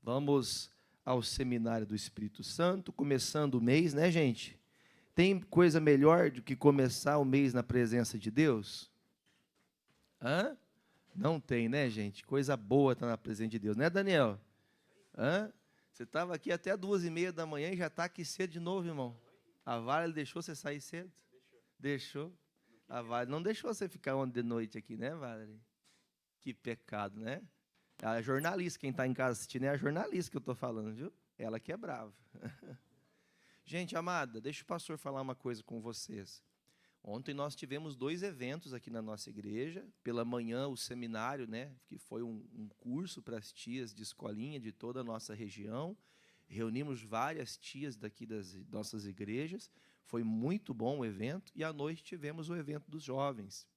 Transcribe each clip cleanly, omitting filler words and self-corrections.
Vamos ao Seminário do Espírito Santo, começando o mês, né, gente? Tem coisa melhor do que começar o mês na presença de Deus? Hã? Não tem, né, gente? Coisa boa estar na presença de Deus, né, Daniel? Hã? Você estava aqui até 2h30 da manhã e já está aqui cedo de novo, irmão. A Vale deixou você sair cedo? Deixou. A Vale não deixou você ficar ontem de noite aqui, né, Vale? Que pecado, né? A jornalista, quem está em casa assistindo, é a jornalista que eu estou falando, viu? Ela que é brava. Gente amada, deixa o pastor falar uma coisa com vocês. Ontem nós tivemos 2 eventos aqui na nossa igreja. Pela manhã, o seminário, né, que foi um curso para as tias de escolinha de toda a nossa região. Reunimos várias tias daqui das nossas igrejas. Foi muito bom o evento. E à noite tivemos o evento dos jovens.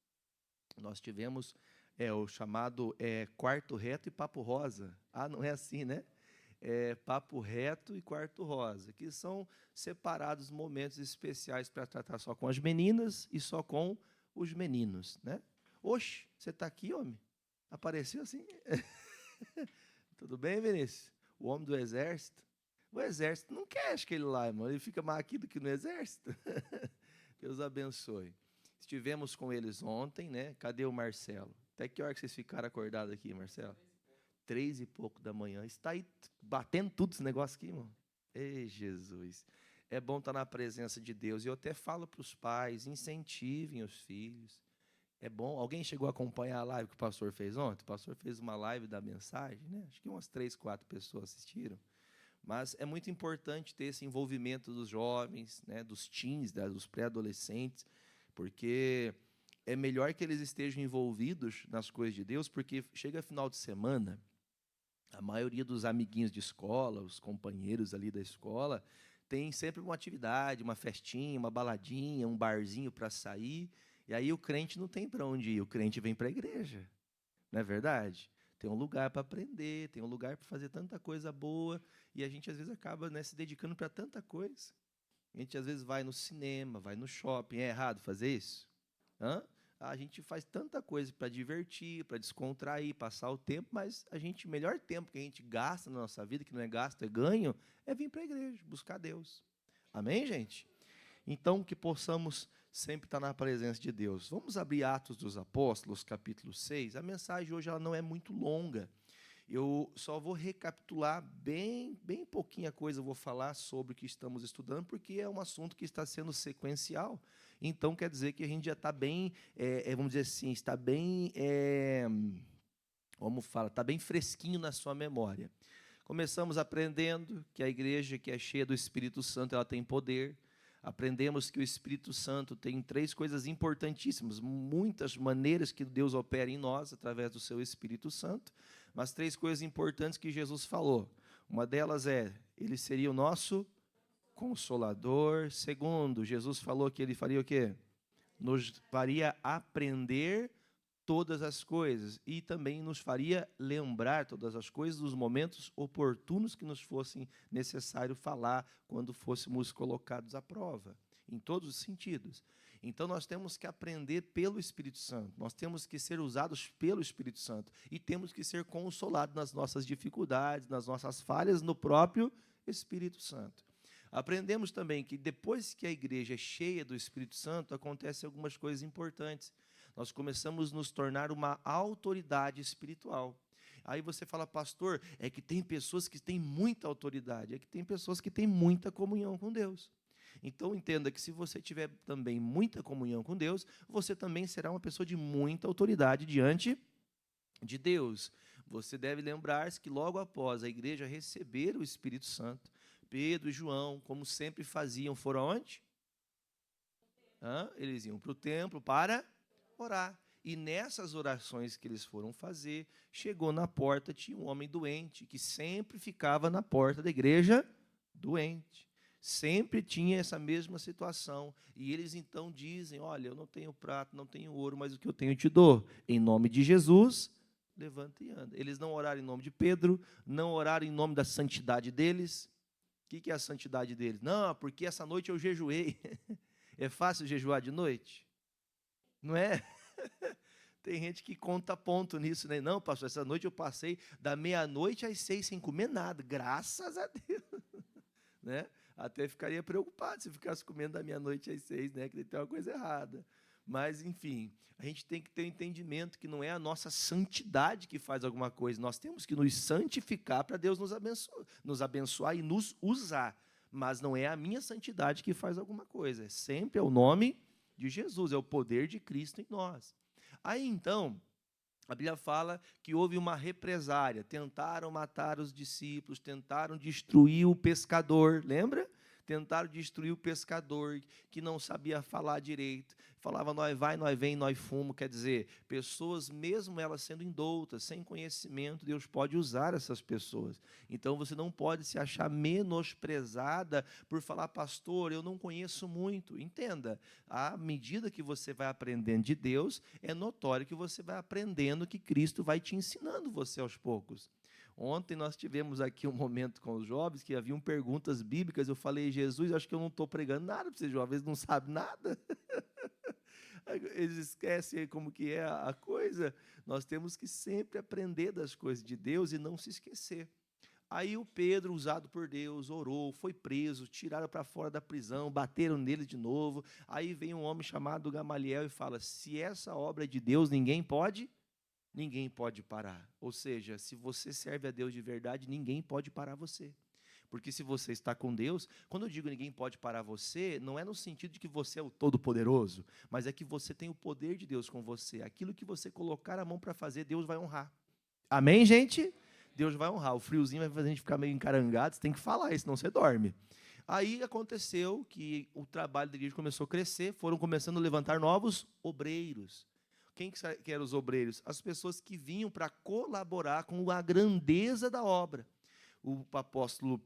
Nós tivemos o chamado Quarto Reto e Papo Rosa. Ah, não é assim, né? Papo Reto e Quarto Rosa, que são separados momentos especiais para tratar só com as meninas e só com os meninos, né? Oxe, você está aqui, homem? Apareceu assim? Tudo bem, Vinícius? O homem do exército? O exército não quer, acho que ele lá, irmão. Ele fica mais aqui do que no exército. Deus abençoe. Estivemos com eles ontem, né? Cadê o Marcelo? Até que hora que vocês ficaram acordados aqui, Marcelo? 3h pouco da manhã. Está aí batendo tudo esse negócio aqui, irmão. Ei, Jesus. É bom estar na presença de Deus. E eu até falo para os pais, incentivem os filhos. É bom. Alguém chegou a acompanhar a live que o pastor fez ontem? O pastor fez uma live da mensagem, né? Acho que umas 3, 4 pessoas assistiram. Mas é muito importante ter esse envolvimento dos jovens, né, dos teens, dos pré-adolescentes, porque é melhor que eles estejam envolvidos nas coisas de Deus, porque chega final de semana, a maioria dos amiguinhos de escola, os companheiros ali da escola, tem sempre uma atividade, uma festinha, uma baladinha, um barzinho para sair, e aí o crente não tem para onde ir, o crente vem para a igreja, não é verdade? Tem um lugar para aprender, tem um lugar para fazer tanta coisa boa, e a gente às vezes acaba, né, se dedicando para tanta coisa. A gente às vezes vai no cinema, vai no shopping, é errado fazer isso? Hã? A gente faz tanta coisa para divertir, para descontrair, passar o tempo, mas o melhor tempo que a gente gasta na nossa vida, que não é gasto, é ganho, é vir para a igreja, buscar Deus. Amém, gente? Então, que possamos sempre estar na presença de Deus. Vamos abrir Atos dos Apóstolos, capítulo 6. A mensagem hoje ela não é muito longa. Eu só vou recapitular bem pouquinha coisa, eu vou falar sobre o que estamos estudando, porque é um assunto que está sendo sequencial. Então, quer dizer que a gente já está bem, vamos dizer assim, está bem, como fala, está bem fresquinho na sua memória. Começamos aprendendo que a igreja que é cheia do Espírito Santo, ela tem poder. Aprendemos que o Espírito Santo tem 3 coisas importantíssimas, muitas maneiras que Deus opera em nós através do seu Espírito Santo, mas 3 coisas importantes que Jesus falou. Uma delas ele seria o nosso Consolador. Segundo, Jesus falou que ele faria o quê? Nos faria aprender todas as coisas e também nos faria lembrar todas as coisas nos momentos oportunos que nos fossem necessário falar quando fôssemos colocados à prova, em todos os sentidos. Então nós temos que aprender pelo Espírito Santo, nós temos que ser usados pelo Espírito Santo e temos que ser consolados nas nossas dificuldades, nas nossas falhas, no próprio Espírito Santo. Aprendemos também que depois que a igreja é cheia do Espírito Santo, acontecem algumas coisas importantes. Nós começamos a nos tornar uma autoridade espiritual. Aí você fala, pastor, é que tem pessoas que têm muita autoridade, é que tem pessoas que têm muita comunhão com Deus. Então, entenda que se você tiver também muita comunhão com Deus, você também será uma pessoa de muita autoridade diante de Deus. Você deve lembrar-se que logo após a igreja receber o Espírito Santo, Pedro e João, como sempre faziam, foram aonde? Eles iam para o templo para orar. E nessas orações que eles foram fazer, chegou na porta, tinha um homem doente, que sempre ficava na porta da igreja doente. Sempre tinha essa mesma situação. E eles então dizem, olha, eu não tenho prata, não tenho ouro, mas o que eu tenho eu te dou. Em nome de Jesus, levanta e anda. Eles não oraram em nome de Pedro, não oraram em nome da santidade deles. O que é a santidade deles? Não, porque essa noite eu jejuei. É fácil jejuar de noite? Não é? Tem gente que conta ponto nisso, né? Não, pastor, essa noite eu passei da meia-noite às 6 sem comer nada, graças a Deus. Né? Até ficaria preocupado se ficasse comendo da meia-noite às 6, né? Que tem uma coisa errada. Mas, enfim, a gente tem que ter o entendimento que não é a nossa santidade que faz alguma coisa. Nós temos que nos santificar para Deus nos abençoar e nos usar. Mas não é a minha santidade que faz alguma coisa. Sempre é o nome de Jesus, é o poder de Cristo em nós. Aí, então, a Bíblia fala que houve uma represária. Tentaram matar os discípulos, tentaram destruir o pescador, lembra? Tentaram destruir o pescador que não sabia falar direito. Falava, nós vai, nós vem, nós fumo. Quer dizer, pessoas, mesmo elas sendo indoutas, sem conhecimento, Deus pode usar essas pessoas. Então, você não pode se achar menosprezada por falar, pastor, eu não conheço muito. Entenda, à medida que você vai aprendendo de Deus, é notório que você vai aprendendo que Cristo vai te ensinando você aos poucos. Ontem nós tivemos aqui um momento com os jovens que haviam perguntas bíblicas. Eu falei, Jesus, acho que eu não estou pregando nada para vocês jovens, não sabem nada. Eles esquecem como que é a coisa. Nós temos que sempre aprender das coisas de Deus e não se esquecer. Aí o Pedro, usado por Deus, orou, foi preso, tiraram para fora da prisão, bateram nele de novo. Aí vem um homem chamado Gamaliel e fala, se essa obra é de Deus, ninguém pode parar. Ou seja, se você serve a Deus de verdade, ninguém pode parar você. Porque se você está com Deus, quando eu digo ninguém pode parar você, não é no sentido de que você é o Todo-Poderoso, mas é que você tem o poder de Deus com você. Aquilo que você colocar a mão para fazer, Deus vai honrar. Amém, gente? Deus vai honrar. O friozinho vai fazer a gente ficar meio encarangado, você tem que falar isso, senão você dorme. Aí aconteceu que o trabalho da igreja começou a crescer, foram começando a levantar novos obreiros. Quem que eram os obreiros? As pessoas que vinham para colaborar com a grandeza da obra. O apóstolo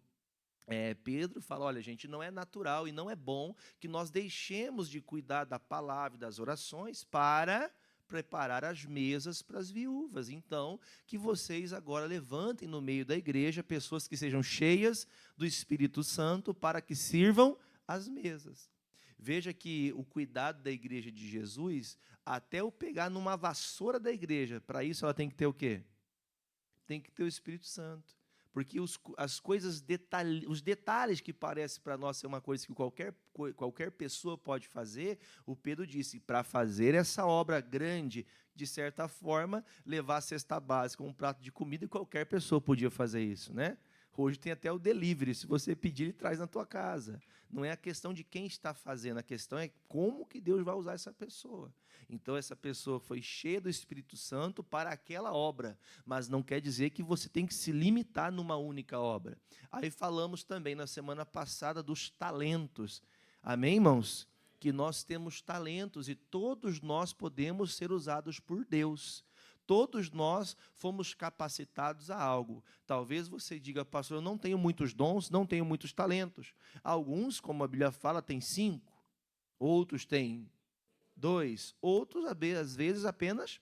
Pedro fala, olha, gente, não é natural e não é bom que nós deixemos de cuidar da palavra e das orações para preparar as mesas para as viúvas. Então, que vocês agora levantem no meio da igreja pessoas que sejam cheias do Espírito Santo para que sirvam as mesas. Veja que o cuidado da igreja de Jesus, até eu pegar numa vassoura da igreja, para isso ela tem que ter o quê? Tem que ter o Espírito Santo. Porque as coisas, os detalhes que parecem para nós ser uma coisa que qualquer pessoa pode fazer, o Pedro disse, para fazer essa obra grande, de certa forma, levar a cesta básica, um prato de comida, e qualquer pessoa podia fazer isso, né? Hoje tem até o delivery, se você pedir, ele traz na tua casa. Não é a questão de quem está fazendo, a questão é como que Deus vai usar essa pessoa. Então, essa pessoa foi cheia do Espírito Santo para aquela obra, mas não quer dizer que você tem que se limitar numa única obra. Aí falamos também na semana passada dos talentos. Amém, irmãos? Que nós temos talentos e todos nós podemos ser usados por Deus. Todos nós fomos capacitados a algo. Talvez você diga, pastor, eu não tenho muitos dons, não tenho muitos talentos. Alguns, como a Bíblia fala, têm 5. Outros têm 2. Outros, às vezes, apenas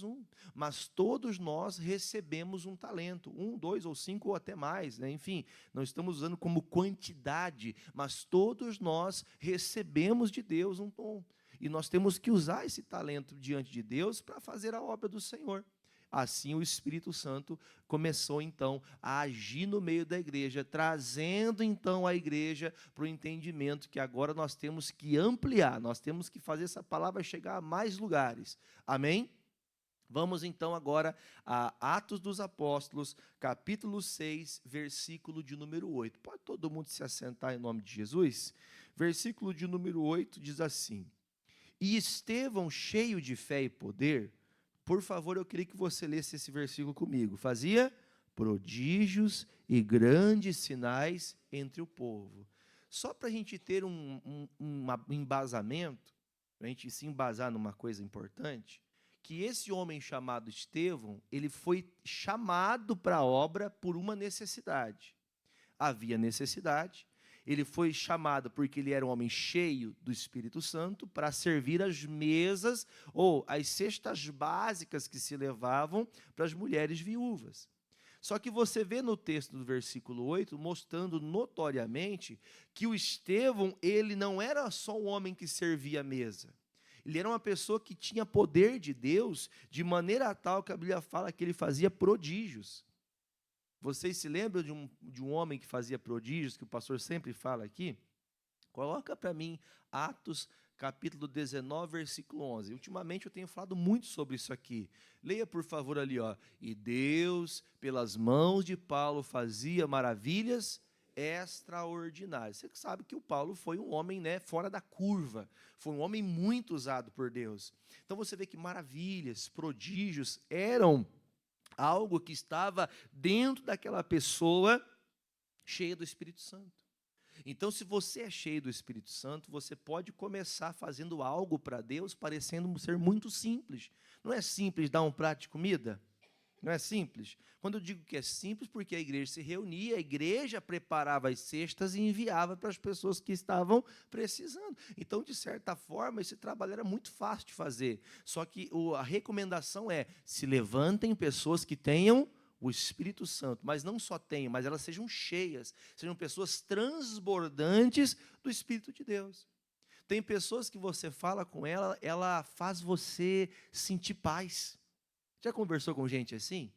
1. Mas todos nós recebemos um talento. 1, 2 ou 5 ou até mais, né? Enfim, não estamos usando como quantidade, mas todos nós recebemos de Deus um dom. E nós temos que usar esse talento diante de Deus para fazer a obra do Senhor. Assim o Espírito Santo começou então a agir no meio da igreja, trazendo então a igreja para o entendimento que agora nós temos que ampliar, nós temos que fazer essa palavra chegar a mais lugares. Amém? Vamos então agora a Atos dos Apóstolos, capítulo 6, versículo de número 8. Pode todo mundo se assentar em nome de Jesus? Versículo de número 8 diz assim: E Estevão, cheio de fé e poder, por favor, eu queria que você lesse esse versículo comigo. Fazia prodígios e grandes sinais entre o povo. Só para a gente ter um embasamento, para a gente se embasar numa coisa importante, que esse homem chamado Estevão, ele foi chamado para a obra por uma necessidade. Havia necessidade. Ele foi chamado porque ele era um homem cheio do Espírito Santo para servir as mesas ou as cestas básicas que se levavam para as mulheres viúvas. Só que você vê no texto do versículo 8, mostrando notoriamente que o Estevão, ele não era só um homem que servia a mesa. Ele era uma pessoa que tinha poder de Deus, de maneira tal que a Bíblia fala que ele fazia prodígios. Vocês se lembram de um homem que fazia prodígios, que o pastor sempre fala aqui? Coloca para mim Atos, capítulo 19, versículo 11. Ultimamente eu tenho falado muito sobre isso aqui. Leia, por favor, ali, ó. E Deus, pelas mãos de Paulo, fazia maravilhas extraordinárias. Você sabe que o Paulo foi um homem, né, fora da curva. Foi um homem muito usado por Deus. Então você vê que maravilhas, prodígios eram algo que estava dentro daquela pessoa cheia do Espírito Santo. Então, se você é cheio do Espírito Santo, você pode começar fazendo algo para Deus parecendo ser muito simples. Não é simples dar um prato de comida? Não é simples? Quando eu digo que é simples, porque a igreja se reunia, a igreja preparava as cestas e enviava para as pessoas que estavam precisando. Então, de certa forma, esse trabalho era muito fácil de fazer. Só que a recomendação é: se levantem pessoas que tenham o Espírito Santo, mas não só tenham, mas elas sejam cheias, sejam pessoas transbordantes do Espírito de Deus. Tem pessoas que você fala com ela, ela faz você sentir paz. Já conversou com gente assim?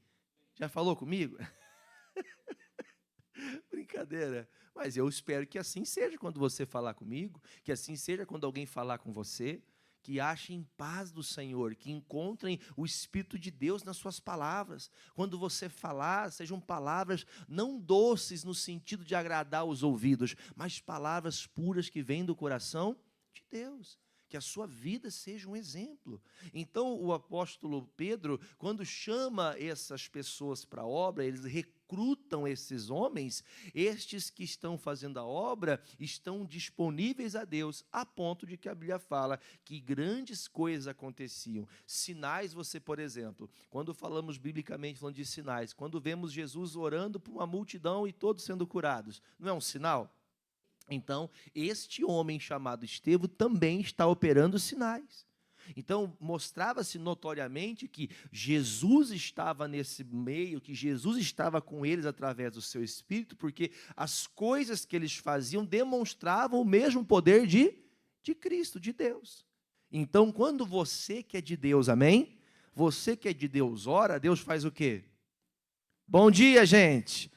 Já falou comigo? Brincadeira. Mas eu espero que assim seja quando você falar comigo, que assim seja quando alguém falar com você, que achem paz do Senhor, que encontrem o Espírito de Deus nas suas palavras. Quando você falar, sejam palavras não doces no sentido de agradar os ouvidos, mas palavras puras que vêm do coração de Deus. Que a sua vida seja um exemplo. Então, o apóstolo Pedro, quando chama essas pessoas para a obra, eles recrutam esses homens, estes que estão fazendo a obra, estão disponíveis a Deus, a ponto de que a Bíblia fala que grandes coisas aconteciam. Sinais, você, por exemplo, quando falamos biblicamente, falando de sinais, quando vemos Jesus orando por uma multidão e todos sendo curados, não é um sinal? Então, este homem chamado Estevão também está operando sinais. Então, mostrava-se notoriamente que Jesus estava nesse meio, que Jesus estava com eles através do seu Espírito, porque as coisas que eles faziam demonstravam o mesmo poder de Cristo, de Deus. Então, quando você que é de Deus, amém? Você que é de Deus ora, Deus faz o quê? Bom dia, gente!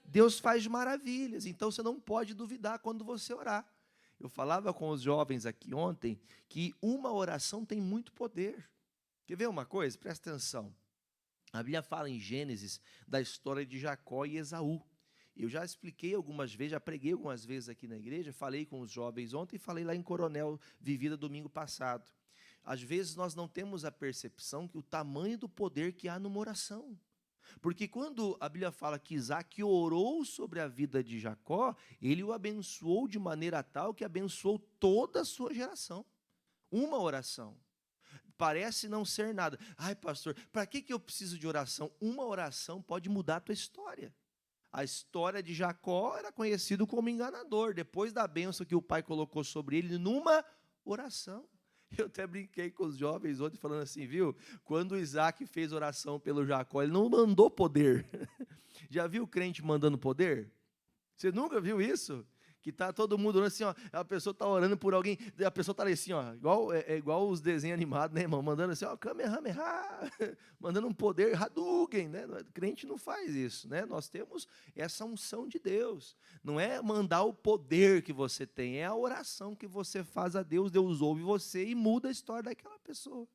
Deus faz maravilhas, então você não pode duvidar quando você orar. Eu falava com os jovens aqui ontem que uma oração tem muito poder. Quer ver uma coisa? Presta atenção. A Bíblia fala em Gênesis da história de Jacó e Esaú. Eu já expliquei algumas vezes, já preguei algumas vezes aqui na igreja, falei com os jovens ontem e falei lá em Coronel Vivida domingo passado. Às vezes nós não temos a percepção que o tamanho do poder que há numa oração. Porque quando a Bíblia fala que Isaac orou sobre a vida de Jacó, ele o abençoou de maneira tal que abençoou toda a sua geração. Uma oração. Parece não ser nada. Ai, pastor, para que eu preciso de oração? Uma oração pode mudar a tua história. A história de Jacó era conhecido como enganador, depois da bênção que o pai colocou sobre ele numa oração. Eu até brinquei com os jovens ontem, falando assim, viu? Quando o Isaac fez oração pelo Jacó, ele não mandou poder. Já viu o crente mandando poder? Você nunca viu isso? Que tá todo mundo orando assim, ó, a pessoa está orando por alguém, a pessoa está ali assim, ó, igual os desenhos animados, né, irmão? Mandando assim, ó, Kamehameha, mandando um poder, Hadouken, né? O crente não faz isso, né? Nós temos essa unção de Deus. Não é mandar o poder que você tem, é a oração que você faz a Deus, Deus ouve você e muda a história daquela pessoa.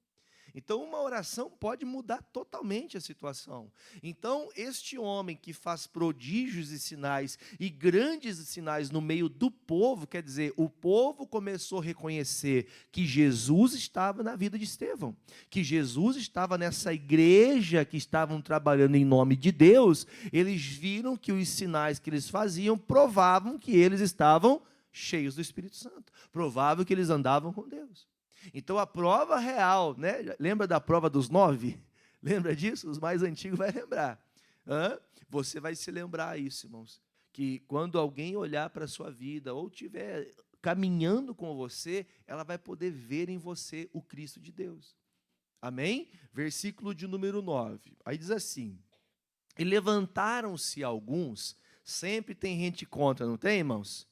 Então, uma oração pode mudar totalmente a situação. Então, este homem que faz prodígios e sinais, e grandes sinais no meio do povo, quer dizer, o povo começou a reconhecer que Jesus estava na vida de Estevão, que Jesus estava nessa igreja que estavam trabalhando em nome de Deus. Eles viram que os sinais que eles faziam provavam que eles estavam cheios do Espírito Santo, provavam que eles andavam com Deus. Então, a prova real, né? Lembra da prova dos 9? Lembra disso? Os mais antigos vão lembrar. Você vai se lembrar isso, irmãos. Que quando alguém olhar para a sua vida ou estiver caminhando com você, ela vai poder ver em você o Cristo de Deus. Amém? Versículo de número 9. Aí diz assim: e levantaram-se alguns, sempre tem gente contra, não tem, irmãos?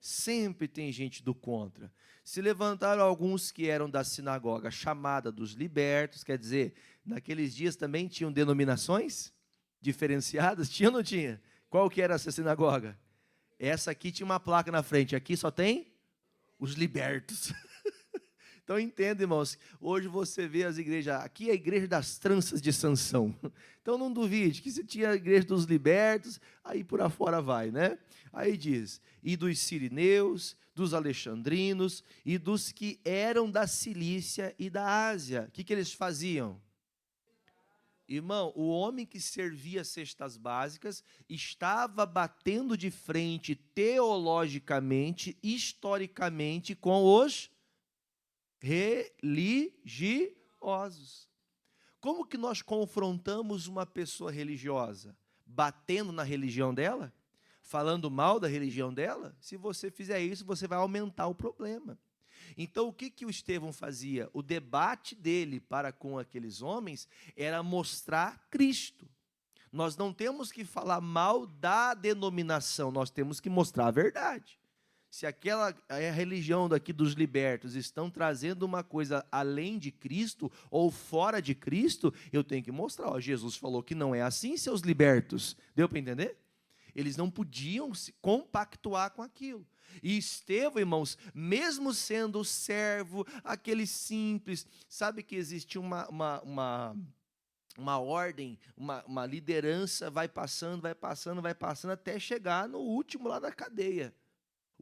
Sempre tem gente do contra. Se levantaram alguns que eram da sinagoga chamada dos libertos, quer dizer, naqueles dias também tinham denominações diferenciadas, tinha ou não tinha? Qual que era essa sinagoga? Essa aqui tinha uma placa na frente, aqui só tem os libertos. Então entenda, irmãos, hoje você vê as igrejas, aqui é a igreja das tranças de Sansão. Então não duvide que se tinha a igreja dos libertos, aí por afora vai, né? Aí diz, e dos sirineus, dos alexandrinos, e dos que eram da Cilícia e da Ásia. O que eles faziam? Irmão, o homem que servia cestas básicas estava batendo de frente teologicamente, historicamente, com os religiosos. Como que nós confrontamos uma pessoa religiosa? Batendo na religião dela? Falando mal da religião dela? Se você fizer isso, você vai aumentar o problema. Então, o que o Estevão fazia? O debate dele para com aqueles homens era mostrar Cristo. Nós não temos que falar mal da denominação, nós temos que mostrar a verdade. Se aquela a religião daqui dos libertos estão trazendo uma coisa além de Cristo ou fora de Cristo, eu tenho que mostrar. Ó, Jesus falou que não é assim, seus libertos. Deu para entender? Eles não podiam se compactuar com aquilo. E Estevão, irmãos, mesmo sendo servo, aquele simples, sabe que existe uma ordem, uma liderança, vai passando, até chegar no último lá da cadeia.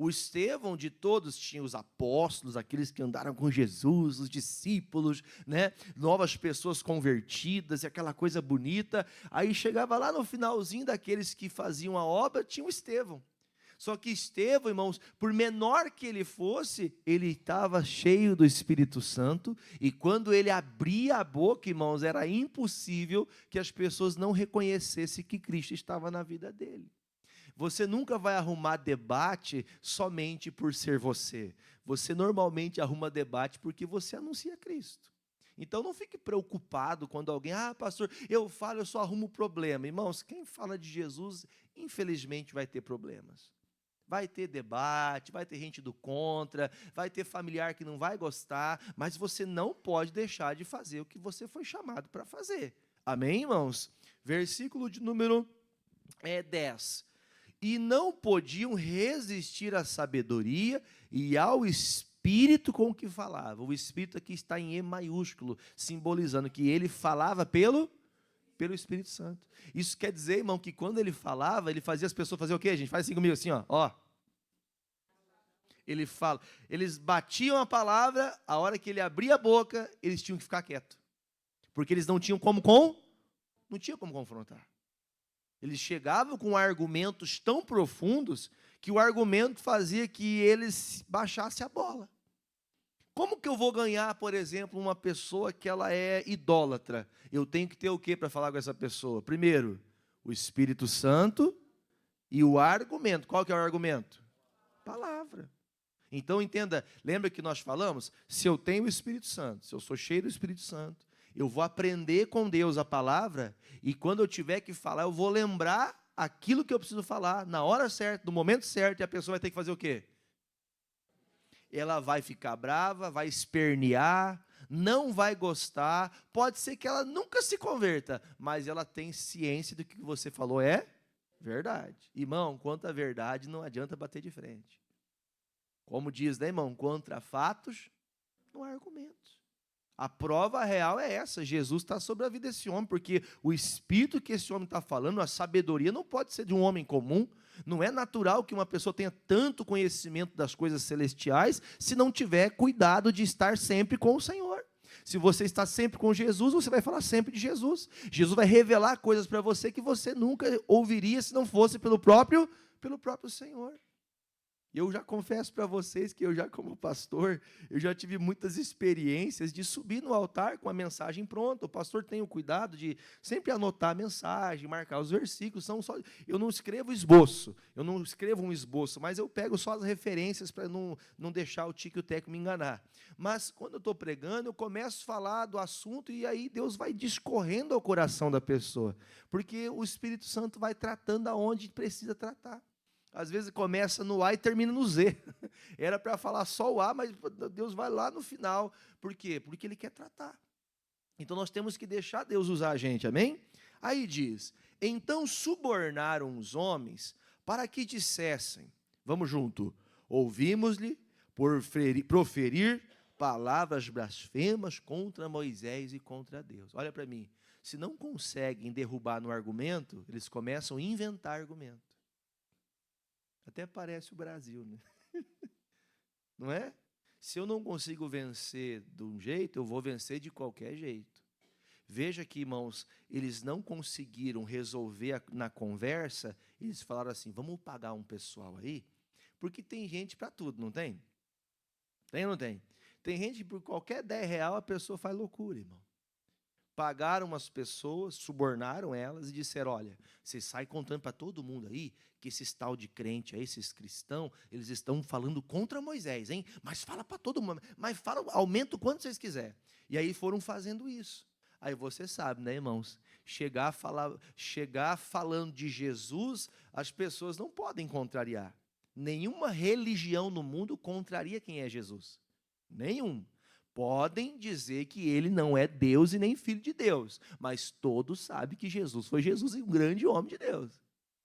O Estevão de todos tinha os apóstolos, aqueles que andaram com Jesus, os discípulos, né? Novas pessoas convertidas, e aquela coisa bonita. Aí chegava lá no finalzinho daqueles que faziam a obra, tinha o Estevão. Só que Estevão, irmãos, por menor que ele fosse, ele estava cheio do Espírito Santo, e quando ele abria a boca, irmãos, era impossível que as pessoas não reconhecessem que Cristo estava na vida dele. Você nunca vai arrumar debate somente por ser você. Você normalmente arruma debate porque você anuncia Cristo. Então não fique preocupado quando alguém, pastor, eu falo, eu só arrumo problema. Irmãos, quem fala de Jesus, infelizmente vai ter problemas. Vai ter debate, vai ter gente do contra, vai ter familiar que não vai gostar, mas você não pode deixar de fazer o que você foi chamado para fazer. Amém, irmãos? Versículo de número 10. E não podiam resistir à sabedoria e ao Espírito com que falava. O Espírito aqui está em E maiúsculo, simbolizando que ele falava pelo Espírito Santo. Isso quer dizer, irmão, que quando ele falava, ele fazia as pessoas fazer o quê, gente? Faz assim comigo, assim, ó. Ele fala, eles batiam a palavra, a hora que ele abria a boca, eles tinham que ficar quietos. Porque eles não tinham como confrontar. Eles chegavam com argumentos tão profundos que o argumento fazia que eles baixassem a bola. Como que eu vou ganhar, por exemplo, uma pessoa que ela é idólatra? Eu tenho que ter o quê para falar com essa pessoa? Primeiro, o Espírito Santo e o argumento. Qual que é o argumento? Palavra. Então entenda, lembra que nós falamos? Se eu tenho o Espírito Santo, se eu sou cheio do Espírito Santo, eu vou aprender com Deus a palavra, e quando eu tiver que falar, eu vou lembrar aquilo que eu preciso falar, na hora certa, no momento certo, e a pessoa vai ter que fazer o quê? Ela vai ficar brava, vai espernear, não vai gostar, pode ser que ela nunca se converta, mas ela tem ciência do que você falou é verdade. Irmão, quanto à verdade, não adianta bater de frente. Como diz, né, irmão? Contra fatos, não há argumentos. A prova real é essa, Jesus está sobre a vida desse homem, porque o espírito que esse homem está falando, a sabedoria não pode ser de um homem comum, não é natural que uma pessoa tenha tanto conhecimento das coisas celestiais, se não tiver cuidado de estar sempre com o Senhor. Se você está sempre com Jesus, você vai falar sempre de Jesus. Jesus vai revelar coisas para você que você nunca ouviria se não fosse pelo próprio Senhor. Eu já confesso para vocês que eu já, como pastor, eu já tive muitas experiências de subir no altar com a mensagem pronta. O pastor tem o cuidado de sempre anotar a mensagem, marcar os versículos. Eu não escrevo esboço, eu não escrevo um esboço, mas eu pego só as referências para não deixar o tico e o teco me enganar. Mas quando eu estou pregando, eu começo a falar do assunto e aí Deus vai discorrendo ao coração da pessoa, porque o Espírito Santo vai tratando aonde precisa tratar. Às vezes começa no A e termina no Z. Era para falar só o A, mas Deus vai lá no final. Por quê? Porque Ele quer tratar. Então nós temos que deixar Deus usar a gente, amém? Aí diz: então subornaram os homens para que dissessem, vamos junto, ouvimos-lhe proferir palavras blasfemas contra Moisés e contra Deus. Olha para mim, se não conseguem derrubar no argumento, eles começam a inventar argumento. Até parece o Brasil, né? Não é? Se eu não consigo vencer de um jeito, eu vou vencer de qualquer jeito. Veja que, irmãos, eles não conseguiram resolver na conversa, eles falaram assim, vamos pagar um pessoal aí, porque tem gente para tudo, não tem? Tem ou não tem? Tem gente que por qualquer R$10 a pessoa faz loucura, irmão. Pagaram umas pessoas, subornaram elas e disseram, olha, você sai contando para todo mundo aí que esses tal de crente aí, esses cristãos, eles estão falando contra Moisés, hein? Mas fala para todo mundo, mas fala, aumenta o quanto vocês quiserem. E aí foram fazendo isso. Aí você sabe, né, irmãos? Chegar falando de Jesus, as pessoas não podem contrariar. Nenhuma religião no mundo contraria quem é Jesus. Nenhum. Podem dizer que ele não é Deus e nem filho de Deus, mas todos sabem que Jesus foi Jesus e um grande homem de Deus.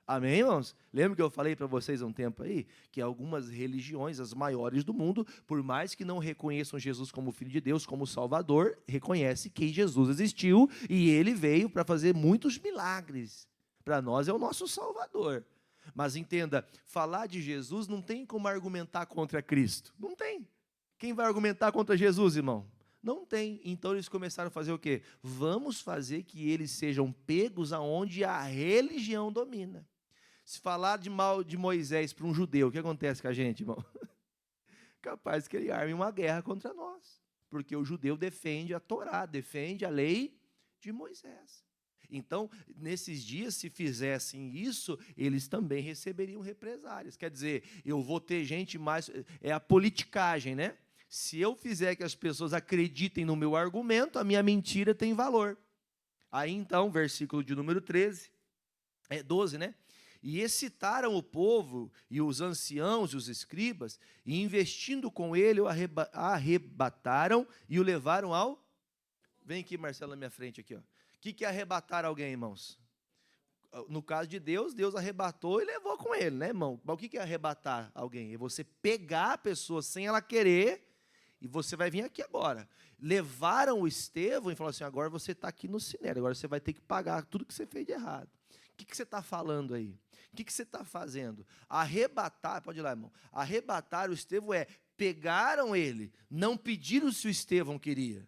Amém, irmãos? Lembra que eu falei para vocês há um tempo aí, que algumas religiões, as maiores do mundo, por mais que não reconheçam Jesus como filho de Deus, como Salvador, reconhece que Jesus existiu e ele veio para fazer muitos milagres. Para nós é o nosso Salvador. Mas entenda, falar de Jesus não tem como argumentar contra Cristo. Não tem. Quem vai argumentar contra Jesus, irmão? Não tem. Então eles começaram a fazer o quê? Vamos fazer que eles sejam pegos aonde a religião domina. Se falar de mal de Moisés para um judeu, o que acontece com a gente, irmão? Capaz que ele arme uma guerra contra nós. Porque o judeu defende a Torá, defende a lei de Moisés. Então, nesses dias, se fizessem isso, eles também receberiam represálias. Quer dizer, eu vou ter gente mais... É a politicagem, né? Se eu fizer que as pessoas acreditem no meu argumento, a minha mentira tem valor. Aí, então, versículo de número 12, né? E excitaram o povo e os anciãos e os escribas, e investindo com ele, o arrebataram e o levaram ao... Vem aqui, Marcelo, na minha frente, aqui, ó. O que é arrebatar alguém, irmãos? No caso de Deus, Deus arrebatou e levou com ele, né, irmão? Mas o que é arrebatar alguém? É você pegar a pessoa sem ela querer, e você vai vir aqui agora. Levaram o Estevão e falaram assim, agora você está aqui no Sinédrio, agora você vai ter que pagar tudo que você fez de errado. O que você está falando aí? O que você está fazendo? Arrebatar, pode ir lá, irmão. Arrebatar o Estevão pegaram ele, não pediram se o Estevão queria.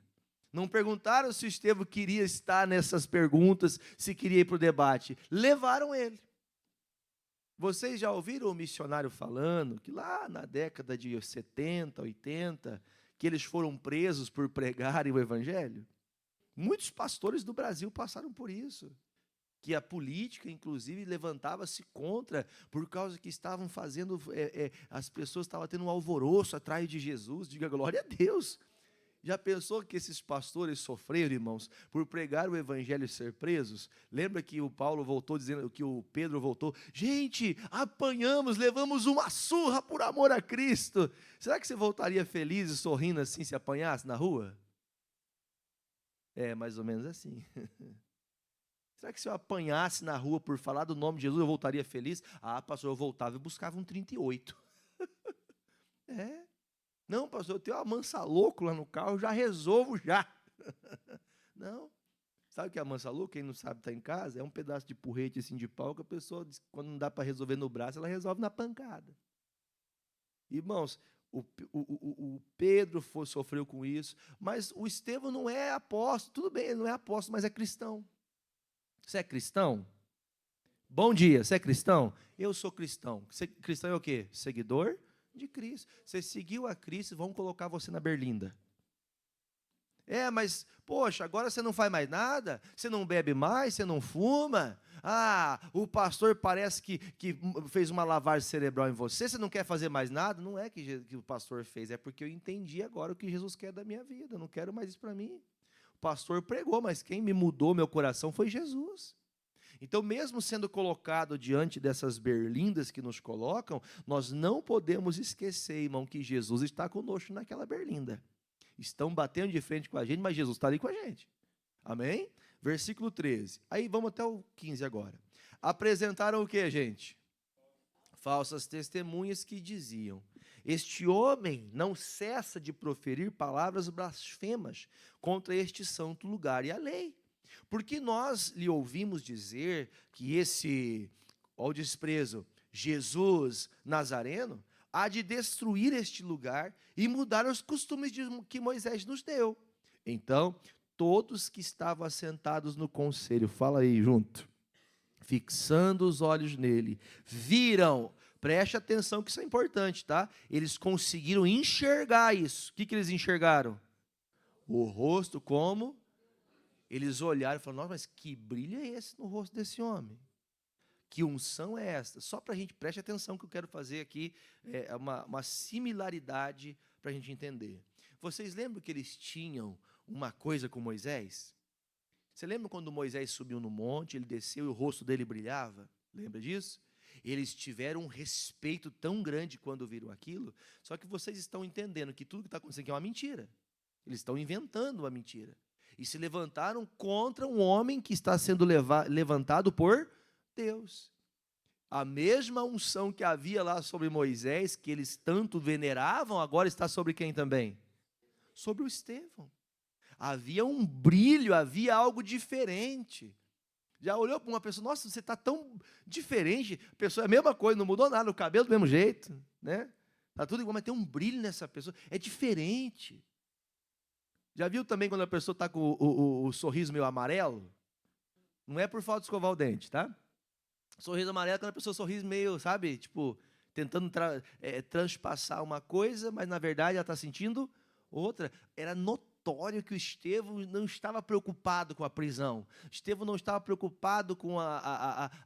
Não perguntaram se o Estevão queria estar nessas perguntas, se queria ir para o debate. Levaram ele. Vocês já ouviram o missionário falando que lá na década de 70, 80, que eles foram presos por pregarem o evangelho? Muitos pastores do Brasil passaram por isso. Que a política, inclusive, levantava-se contra, por causa que estavam fazendo, as pessoas estavam tendo um alvoroço atrás de Jesus. Diga glória a Deus. Já pensou que esses pastores sofreram, irmãos, por pregar o evangelho e ser presos? Lembra que o Paulo voltou dizendo, que o Pedro voltou, gente, apanhamos, levamos uma surra por amor a Cristo. Será que você voltaria feliz e sorrindo assim se apanhasse na rua? É, mais ou menos assim. Será que se eu apanhasse na rua por falar do nome de Jesus, eu voltaria feliz? Ah, pastor, eu voltava e buscava um 38. É. Não, pastor, eu tenho uma mansa louco lá no carro, eu já resolvo já. Não. Sabe o que é a mansa louco? Quem não sabe está em casa, é um pedaço de porrete assim de pau que a pessoa, quando não dá para resolver no braço, ela resolve na pancada. Irmãos, o Pedro sofreu com isso, mas o Estevão não é apóstolo. Tudo bem, ele não é apóstolo, mas é cristão. Você é cristão? Bom dia, você é cristão? Eu sou cristão. Cristão é o quê? Seguidor de Cristo. Você seguiu a Cristo, vão colocar você na berlinda. É, mas, poxa, agora você não faz mais nada? Você não bebe mais? Você não fuma? Ah, o pastor parece que fez uma lavagem cerebral em você, você não quer fazer mais nada? Não é que o pastor fez, é porque eu entendi agora o que Jesus quer da minha vida, eu não quero mais isso para mim. O pastor pregou, mas quem me mudou meu coração foi Jesus. Então, mesmo sendo colocado diante dessas berlindas que nos colocam, nós não podemos esquecer, irmão, que Jesus está conosco naquela berlinda. Estão batendo de frente com a gente, mas Jesus está ali com a gente. Amém? Versículo 13. Aí vamos até o 15 agora. Apresentaram o que, gente? Falsas testemunhas que diziam: este homem não cessa de proferir palavras blasfemas contra este santo lugar e a lei. Porque nós lhe ouvimos dizer que esse, ao desprezo, Jesus Nazareno, há de destruir este lugar e mudar os costumes que Moisés nos deu. Então, todos que estavam assentados no conselho, fala aí junto, fixando os olhos nele, viram, preste atenção que isso é importante, tá? Eles conseguiram enxergar isso. O que eles enxergaram? O rosto como? Eles olharam e falaram: nossa, mas que brilho é esse no rosto desse homem? Que unção é esta? Só para a gente, preste atenção que eu quero fazer aqui uma similaridade para a gente entender. Vocês lembram que eles tinham uma coisa com Moisés? Você lembra quando Moisés subiu no monte, ele desceu e o rosto dele brilhava? Lembra disso? Eles tiveram um respeito tão grande quando viram aquilo, só que vocês estão entendendo que tudo que está acontecendo aqui é uma mentira. Eles estão inventando uma mentira. E se levantaram contra um homem que está sendo levantado por Deus. A mesma unção que havia lá sobre Moisés, que eles tanto veneravam, agora está sobre quem também? Sobre o Estevão. Havia um brilho, havia algo diferente. Já olhou para uma pessoa: nossa, você está tão diferente. A pessoa é a mesma coisa, não mudou nada, o cabelo do mesmo jeito, né? Está tudo igual, mas tem um brilho nessa pessoa, é diferente. Já viu também quando a pessoa está com o sorriso meio amarelo? Não é por falta de escovar o dente, tá? Sorriso amarelo é quando a pessoa sorri meio, sabe, tipo, tentando transpassar uma coisa, mas na verdade ela está sentindo outra. Era notório que o Estevão não estava preocupado com a prisão. Estevão não estava preocupado com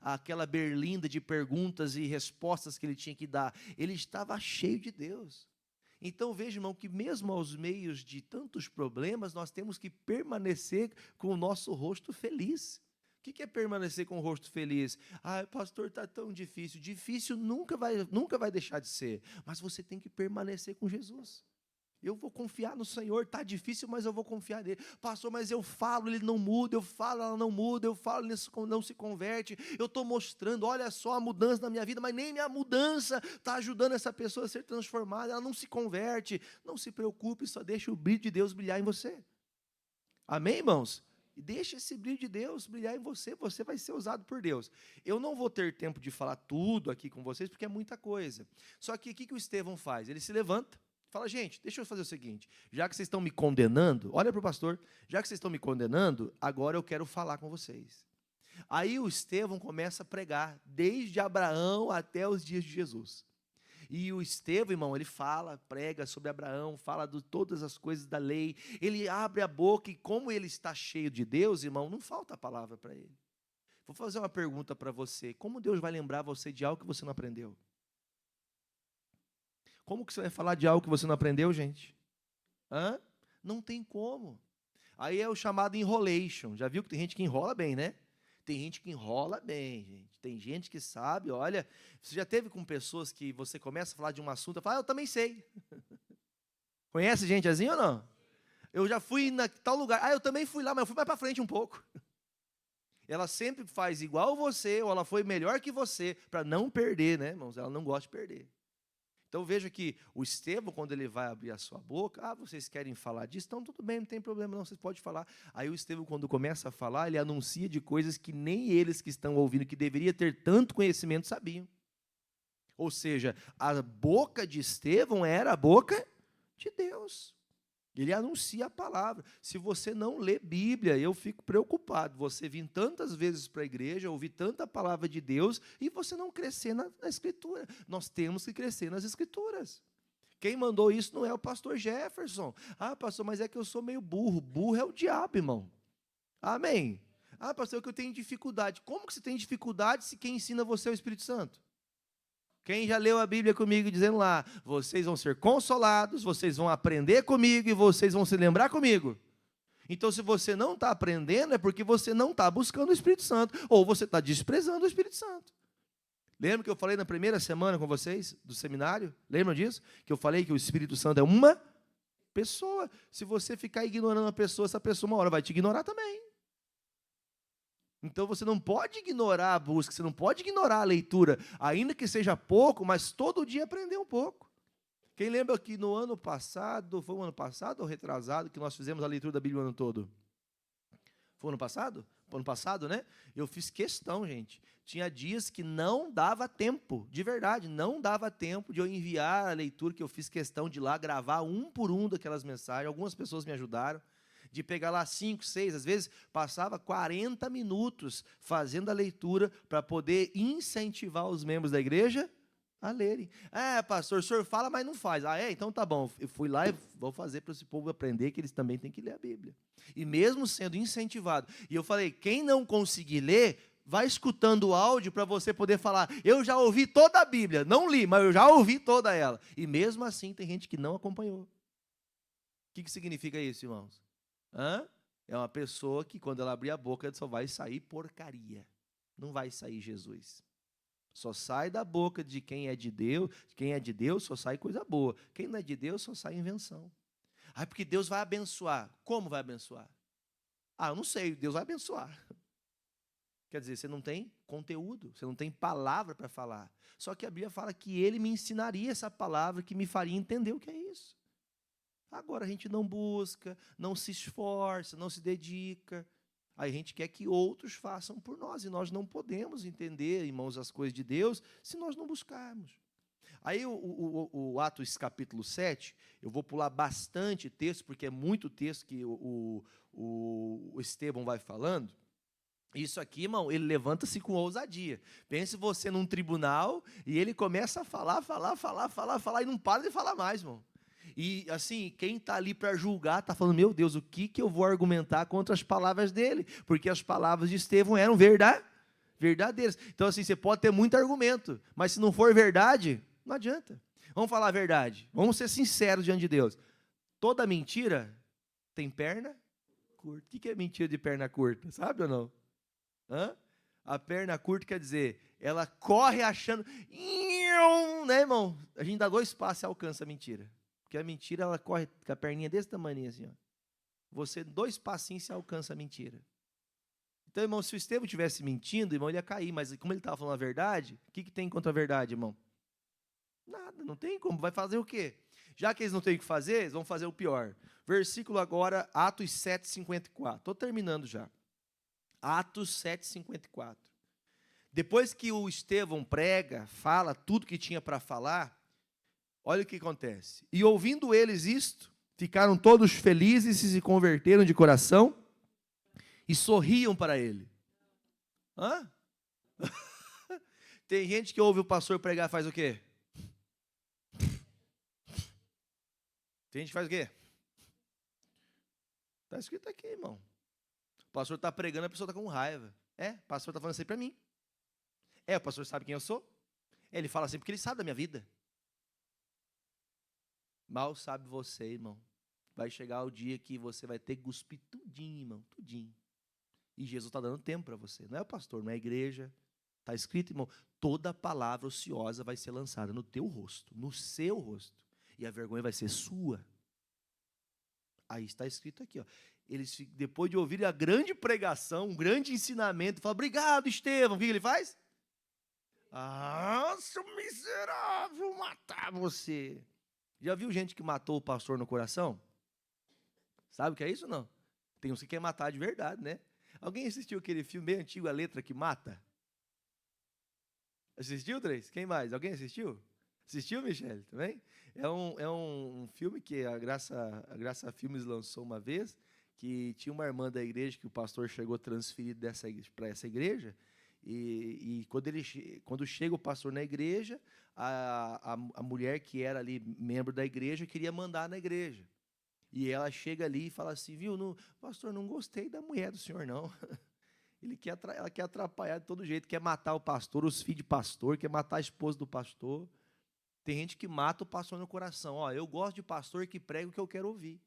aquela berlinda de perguntas e respostas que ele tinha que dar. Ele estava cheio de Deus. Então, veja, irmão, que mesmo aos meios de tantos problemas, nós temos que permanecer com o nosso rosto feliz. O que é permanecer com o rosto feliz? Ah, pastor, está tão difícil. Difícil nunca vai deixar de ser. Mas você tem que permanecer com Jesus. Eu vou confiar no Senhor. Está difícil, mas eu vou confiar nele. Pastor, mas eu falo, ele não muda. Eu falo, ela não muda. Eu falo, ele não se converte. Eu estou mostrando, olha só a mudança na minha vida, mas nem minha mudança está ajudando essa pessoa a ser transformada. Ela não se converte. Não se preocupe, só deixa o brilho de Deus brilhar em você. Amém, irmãos? E deixa esse brilho de Deus brilhar em você, você vai ser usado por Deus. Eu não vou ter tempo de falar tudo aqui com vocês, porque é muita coisa. Só que o que o Estevão faz? Ele se levanta, fala: gente, deixa eu fazer o seguinte, já que vocês estão me condenando, olha para o pastor, já que vocês estão me condenando, agora eu quero falar com vocês. Aí o Estevão começa a pregar, desde Abraão até os dias de Jesus. E o Estevão, irmão, ele prega sobre Abraão, fala de todas as coisas da lei. Ele abre a boca e como ele está cheio de Deus, irmão, não falta palavra para ele. Vou fazer uma pergunta para você. Como Deus vai lembrar você de algo que você não aprendeu? Como que você vai falar de algo que você não aprendeu, gente? Não tem como. Aí é o chamado enrolation. Já viu que tem gente que enrola bem, né? Tem gente que enrola bem, gente. Tem gente que sabe, olha. Você já teve com pessoas que você começa a falar de um assunto e fala: eu também sei. Conhece gente assim ou não? Eu já fui em tal lugar. Eu também fui lá, mas eu fui mais para frente um pouco. Ela sempre faz igual você, ou ela foi melhor que você, para não perder, né, irmãos? Ela não gosta de perder. Então veja que o Estevão, quando ele vai abrir a sua boca, vocês querem falar disso? Então tudo bem, não tem problema não, vocês podem falar. Aí o Estevão, quando começa a falar, ele anuncia de coisas que nem eles que estão ouvindo, que deveria ter tanto conhecimento, sabiam. Ou seja, a boca de Estevão era a boca de Deus. Ele anuncia a palavra. Se você não lê Bíblia, eu fico preocupado. Você vir tantas vezes para a igreja, ouvir tanta palavra de Deus, e você não crescer na Escritura. Nós temos que crescer nas Escrituras. Quem mandou isso não é o pastor Jefferson. Pastor, mas é que eu sou meio burro. Burro é o diabo, irmão. Amém? Pastor, é que eu tenho dificuldade. Como que você tem dificuldade se quem ensina você é o Espírito Santo? Quem já leu a Bíblia comigo dizendo lá: vocês vão ser consolados, vocês vão aprender comigo e vocês vão se lembrar comigo. Então, se você não está aprendendo, é porque você não está buscando o Espírito Santo, ou você está desprezando o Espírito Santo. Lembra que eu falei na primeira semana com vocês, do seminário? Lembram disso? Que eu falei que o Espírito Santo é uma pessoa. Se você ficar ignorando a pessoa, essa pessoa uma hora vai te ignorar também. Então, você não pode ignorar a busca, você não pode ignorar a leitura, ainda que seja pouco, mas todo dia aprender um pouco. Quem lembra que no ano passado, foi o ano passado ou retrasado, que nós fizemos a leitura da Bíblia o ano todo? Foi o ano passado? Foi o ano passado, né? Eu fiz questão, gente. Tinha dias que não dava tempo, de verdade, não dava tempo de eu enviar a leitura, que eu fiz questão de ir lá gravar um por um daquelas mensagens. Algumas pessoas me ajudaram, de pegar lá 5, 6, às vezes passava 40 minutos fazendo a leitura para poder incentivar os membros da igreja a lerem. Pastor, o senhor fala, mas não faz. Então tá bom. Eu fui lá e vou fazer para esse povo aprender que eles também têm que ler a Bíblia. E mesmo sendo incentivado. E eu falei, quem não conseguir ler, vai escutando o áudio para você poder falar, eu já ouvi toda a Bíblia. Não li, mas eu já ouvi toda ela. E mesmo assim tem gente que não acompanhou. O que significa isso, irmãos? É uma pessoa que quando ela abrir a boca só vai sair porcaria. Não vai sair Jesus. Só sai da boca de quem é de Deus, só sai coisa boa. Quem não é de Deus, só sai invenção. Porque Deus vai abençoar. Como vai abençoar? Eu não sei, Deus vai abençoar. Quer dizer, você não tem conteúdo, você não tem palavra para falar. Só que a Bíblia fala que Ele me ensinaria essa palavra que me faria entender o que é isso. Agora a gente não busca, não se esforça, não se dedica. Aí a gente quer que outros façam por nós, e nós não podemos entender, irmãos, as coisas de Deus, se nós não buscarmos. Aí o Atos capítulo 7, eu vou pular bastante texto, porque é muito texto que o Estevão vai falando. Isso aqui, irmão, ele levanta-se com ousadia. Pense você num tribunal, e ele começa a falar, e não para de falar mais, irmão. E, assim, quem está ali para julgar está falando, meu Deus, o que eu vou argumentar contra as palavras dele? Porque as palavras de Estevão eram verdadeiras. Então, assim, você pode ter muito argumento, mas se não for verdade, não adianta. Vamos falar a verdade. Vamos ser sinceros diante de Deus. Toda mentira tem perna curta. O que é mentira de perna curta? Sabe ou não? A perna curta quer dizer, ela corre achando... Né, irmão? A gente dá 2 passos e alcança a mentira. Porque a mentira, ela corre com a perninha desse tamanho assim, ó. Você, 2 passinhos, você alcança a mentira. Então, irmão, se o Estevão estivesse mentindo, irmão, ele ia cair. Mas como ele estava falando a verdade, o que tem contra a verdade, irmão? Nada, não tem como. Vai fazer o quê? Já que eles não têm o que fazer, eles vão fazer o pior. Versículo agora, Atos 7:54. Estou terminando já. Atos 7:54. Depois que o Estevão prega, fala tudo que tinha para falar, olha o que acontece. E ouvindo eles isto, ficaram todos felizes e se converteram de coração e sorriam para ele. Tem gente que ouve o pastor pregar e faz o quê? Tem gente que faz o quê? Está escrito aqui, irmão. O pastor está pregando, a pessoa está com raiva. O pastor está falando assim para mim. O pastor sabe quem eu sou? Ele fala assim porque ele sabe da minha vida. Mal sabe você, irmão. Vai chegar o dia que você vai ter que cuspir tudinho, irmão, tudinho. E Jesus está dando tempo para você. Não é o pastor, não é a igreja. Está escrito, irmão, toda palavra ociosa vai ser lançada no teu rosto, no seu rosto. E a vergonha vai ser sua. Aí está escrito aqui, ó. Eles, depois de ouvirem a grande pregação, um grande ensinamento, falam, obrigado, Estevão. O que ele faz? Seu miserável, matar você. Já viu gente que matou o pastor no coração? Sabe o que é isso ou não? Tem uns que quer matar de verdade, né? Alguém assistiu aquele filme bem antigo, A Letra que Mata? Assistiu, Três? Quem mais? Alguém assistiu? Assistiu, Michele? Também? É um filme que a Graça Filmes lançou uma vez, que tinha uma irmã da igreja que o pastor chegou transferido para essa igreja, e quando chega o pastor na igreja, a mulher que era ali membro da igreja queria mandar na igreja. E ela chega ali e fala assim, viu, pastor, não gostei da mulher do senhor, não. Ela quer atrapalhar de todo jeito, quer matar o pastor, os filhos de pastor, quer matar a esposa do pastor. Tem gente que mata o pastor no coração. Eu gosto de pastor que prega o que eu quero ouvir.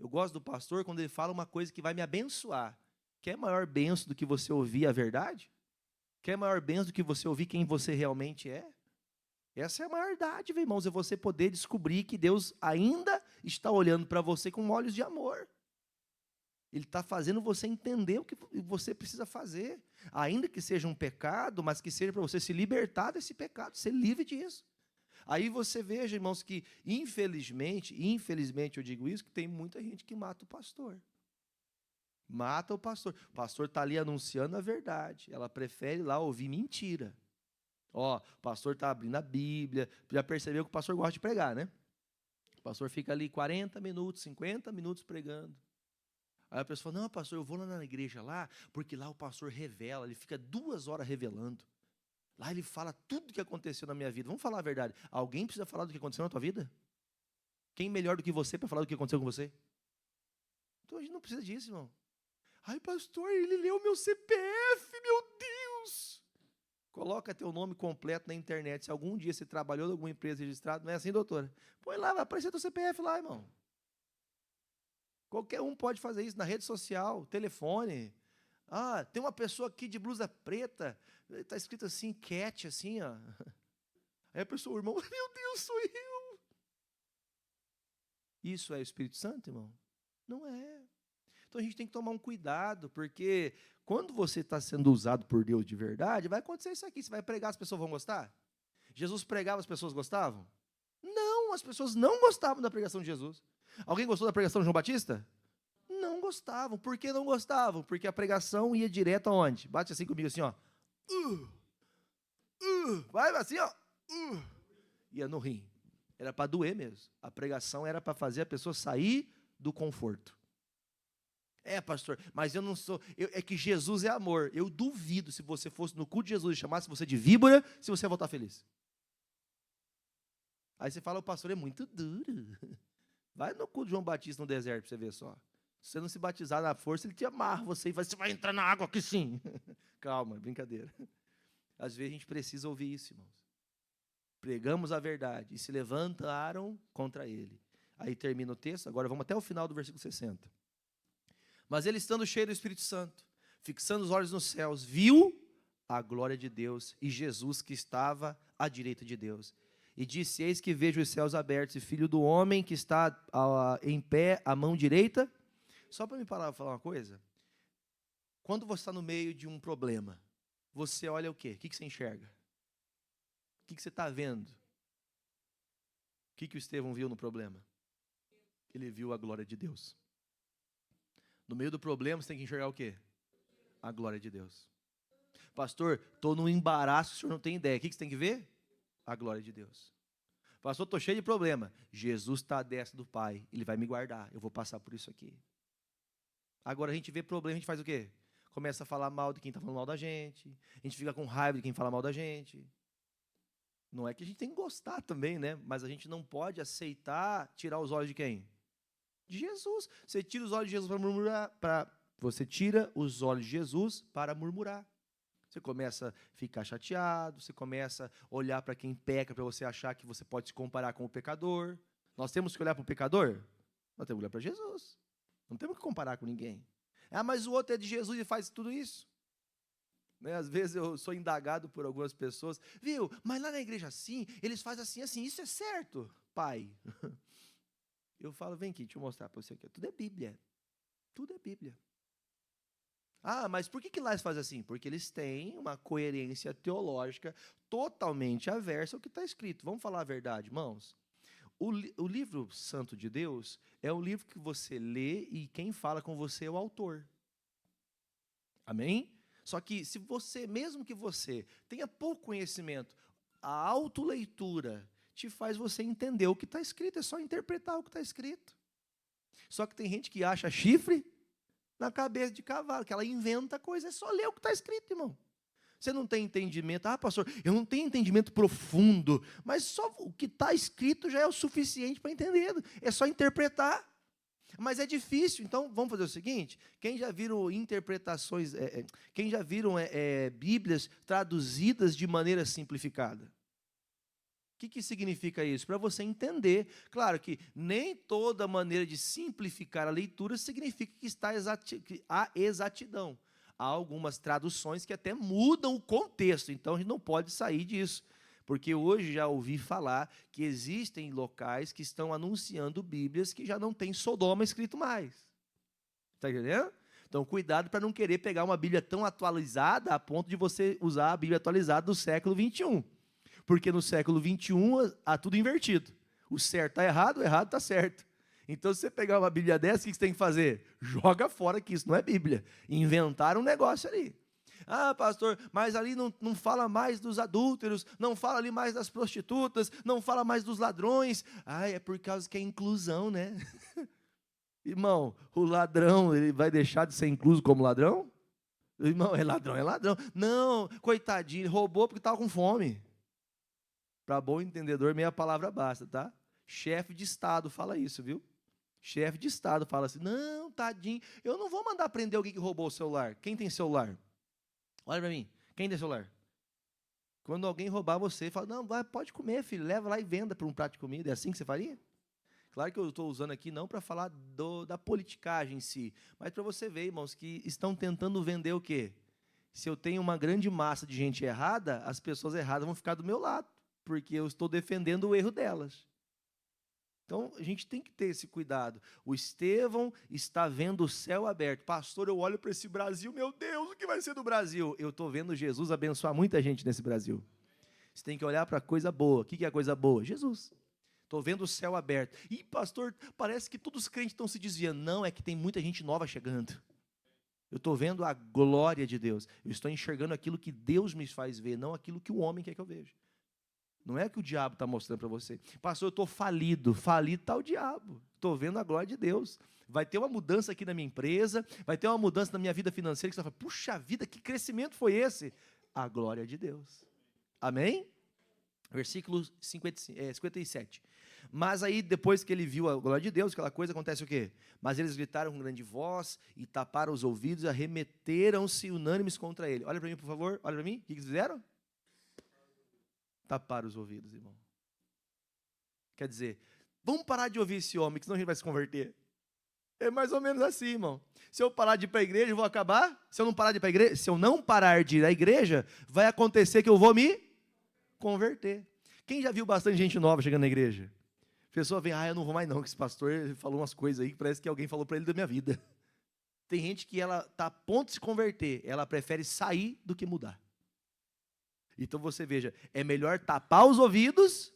Eu gosto do pastor quando ele fala uma coisa que vai me abençoar. Quer maior bênção do que você ouvir a verdade? Quer maior bênção do que você ouvir quem você realmente é? Essa é a maior dádiva, irmãos, é você poder descobrir que Deus ainda está olhando para você com olhos de amor. Ele está fazendo você entender o que você precisa fazer. Ainda que seja um pecado, mas que seja para você se libertar desse pecado, ser livre disso. Aí você veja, irmãos, que infelizmente eu digo isso, que tem muita gente que mata o pastor. Mata o pastor. O pastor está ali anunciando a verdade. Ela prefere lá ouvir mentira. Ó, o pastor está abrindo a Bíblia. Já percebeu que o pastor gosta de pregar, né? O pastor fica ali 40 minutos, 50 minutos pregando. Aí a pessoa fala, não, pastor, eu vou lá na igreja lá, porque lá o pastor revela, ele fica 2 horas revelando. Lá ele fala tudo o que aconteceu na minha vida. Vamos falar a verdade. Alguém precisa falar do que aconteceu na tua vida? Quem melhor do que você para falar do que aconteceu com você? Então a gente não precisa disso, irmão. Ai, pastor, ele leu meu CPF, meu Deus! Coloca teu nome completo na internet. Se algum dia você trabalhou em alguma empresa registrada, não é assim, doutora? Põe lá, vai aparecer teu CPF lá, irmão. Qualquer um pode fazer isso na rede social, telefone. Ah, tem uma pessoa aqui de blusa preta, está escrito assim, Cat, assim, ó. Aí a pessoa, irmão, meu Deus, sou eu. Isso é o Espírito Santo, irmão? Não é. Então a gente tem que tomar um cuidado, porque quando você está sendo usado por Deus de verdade, vai acontecer isso aqui. Você vai pregar, as pessoas vão gostar? Jesus pregava, as pessoas gostavam? Não, as pessoas não gostavam da pregação de Jesus. Alguém gostou da pregação de João Batista? Não gostavam. Por que não gostavam? Porque a pregação ia direto aonde? Bate assim comigo, assim, ó. Vai assim, ó. Ia no rim. Era para doer mesmo. A pregação era para fazer a pessoa sair do conforto. É, pastor, mas eu não sou... é que Jesus é amor. Eu duvido se você fosse no culto de Jesus e chamasse você de víbora, se você ia voltar feliz. Aí você fala, o pastor é muito duro. Vai no culto de João Batista no deserto para você ver só. Se você não se batizar na força, ele te amarra você e fala, você vai entrar na água aqui sim. Calma, brincadeira. Às vezes a gente precisa ouvir isso, irmãos. Pregamos a verdade e se levantaram contra ele. Aí termina o texto, agora vamos até o final do versículo 60. Mas ele, estando cheio do Espírito Santo, fixando os olhos nos céus, viu a glória de Deus e Jesus que estava à direita de Deus. E disse, eis que vejo os céus abertos e filho do homem que está em pé à mão direita. Só para me parar e falar uma coisa. Quando você está no meio de um problema, você olha o quê? O que você enxerga? O que você está vendo? O que o Estevão viu no problema? Ele viu a glória de Deus. No meio do problema, você tem que enxergar o quê? A glória de Deus. Pastor, estou num embaraço, o senhor não tem ideia. O que você tem que ver? A glória de Deus. Pastor, estou cheio de problema. Jesus está à destra do Pai. Ele vai me guardar. Eu vou passar por isso aqui. Agora a gente vê problema, a gente faz o quê? Começa a falar mal de quem está falando mal da gente. A gente fica com raiva de quem fala mal da gente. Não é que a gente tem que gostar também, né? Mas a gente não pode aceitar tirar os olhos de quem? De Jesus. Você tira os olhos de Jesus para murmurar. Você tira os olhos de Jesus para murmurar. Você começa a ficar chateado, você começa a olhar para quem peca, para você achar que você pode se comparar com o pecador. Nós temos que olhar para o pecador? Nós temos que olhar para Jesus. Não temos que comparar com ninguém. Ah, mas o outro é de Jesus e faz tudo isso. Né? Às vezes eu sou indagado por algumas pessoas. Viu, mas lá na igreja assim, eles fazem assim, assim. Isso é certo, pai. Eu falo, vem aqui, deixa eu mostrar para você aqui. Tudo é Bíblia. Tudo é Bíblia. Ah, mas por que lá eles fazem assim? Porque eles têm uma coerência teológica totalmente aversa ao que está escrito. Vamos falar a verdade, irmãos? O livro Santo de Deus é um livro que você lê e quem fala com você é o autor. Amém? Só que se você, mesmo que você tenha pouco conhecimento, a autoleitura te faz você entender o que está escrito, é só interpretar o que está escrito. Só que tem gente que acha chifre na cabeça de cavalo, que ela inventa coisa, é só ler o que está escrito, irmão. Você não tem entendimento, pastor, eu não tenho entendimento profundo, mas só o que está escrito já é o suficiente para entender, é só interpretar. Mas é difícil, então vamos fazer o seguinte, quem já viram interpretações, quem já viram Bíblias traduzidas de maneira simplificada? que significa isso? Para você entender. Claro que nem toda maneira de simplificar a leitura significa que há exatidão. Há algumas traduções que até mudam o contexto, então a gente não pode sair disso. Porque hoje já ouvi falar que existem locais que estão anunciando Bíblias que já não tem Sodoma escrito mais. Está entendendo? Então, cuidado para não querer pegar uma Bíblia tão atualizada a ponto de você usar a Bíblia atualizada do século 21. Porque no século 21 há tudo invertido. O certo está errado, o errado está certo. Então, se você pegar uma Bíblia dessa, o que você tem que fazer? Joga fora, que isso não é Bíblia. Inventaram um negócio ali. Ah, pastor, mas ali não fala mais dos adúlteros, não fala ali mais das prostitutas, não fala mais dos ladrões. Ah, é por causa que é inclusão, né? Irmão, o ladrão, ele vai deixar de ser incluso como ladrão? Irmão, é ladrão, é ladrão. Não, coitadinho, ele roubou porque estava com fome. Para bom entendedor, meia palavra basta, tá? Chefe de Estado fala isso, viu? Chefe de Estado fala assim, não, tadinho, eu não vou mandar prender alguém que roubou o celular. Quem tem celular? Olha para mim, quem tem celular? Quando alguém roubar você, fala, não, vai, pode comer, filho, leva lá e venda por um prato de comida. É assim que você faria? Claro que eu estou usando aqui não para falar da politicagem em si, mas para você ver, irmãos, que estão tentando vender o quê? Se eu tenho uma grande massa de gente errada, as pessoas erradas vão ficar do meu lado, porque eu estou defendendo o erro delas. Então, a gente tem que ter esse cuidado. O Estevão está vendo o céu aberto. Pastor, eu olho para esse Brasil, meu Deus, o que vai ser do Brasil? Eu estou vendo Jesus abençoar muita gente nesse Brasil. Você tem que olhar para a coisa boa. O que é a coisa boa? Jesus. Estou vendo o céu aberto. E, pastor, parece que todos os crentes estão se desviando. Não, é que tem muita gente nova chegando. Eu estou vendo a glória de Deus. Eu estou enxergando aquilo que Deus me faz ver, não aquilo que o homem quer que eu veja. Não é que o diabo está mostrando para você. Pastor, eu estou falido. Falido está o diabo. Estou vendo a glória de Deus. Vai ter uma mudança aqui na minha empresa, vai ter uma mudança na minha vida financeira, que você vai falar, puxa vida, que crescimento foi esse? A glória de Deus. Amém? Versículo 57. Mas aí, depois que ele viu a glória de Deus, aquela coisa, acontece o quê? Mas eles gritaram com grande voz e taparam os ouvidos e arremeteram-se unânimes contra ele. Olha para mim, por favor. Olha para mim. O que eles fizeram? Taparam os ouvidos, irmão. Quer dizer, vamos parar de ouvir esse homem, que senão a gente vai se converter. É mais ou menos assim, irmão. Se eu parar de ir para a igreja, eu vou acabar. Se eu não parar de ir para a igreja, se eu não parar de ir à igreja, vai acontecer que eu vou me converter. Quem já viu bastante gente nova chegando na igreja? A pessoa vem, eu não vou mais não, que esse pastor falou umas coisas aí que parece que alguém falou para ele da minha vida. Tem gente que ela está a ponto de se converter, ela prefere sair do que mudar. Então você veja, é melhor tapar os ouvidos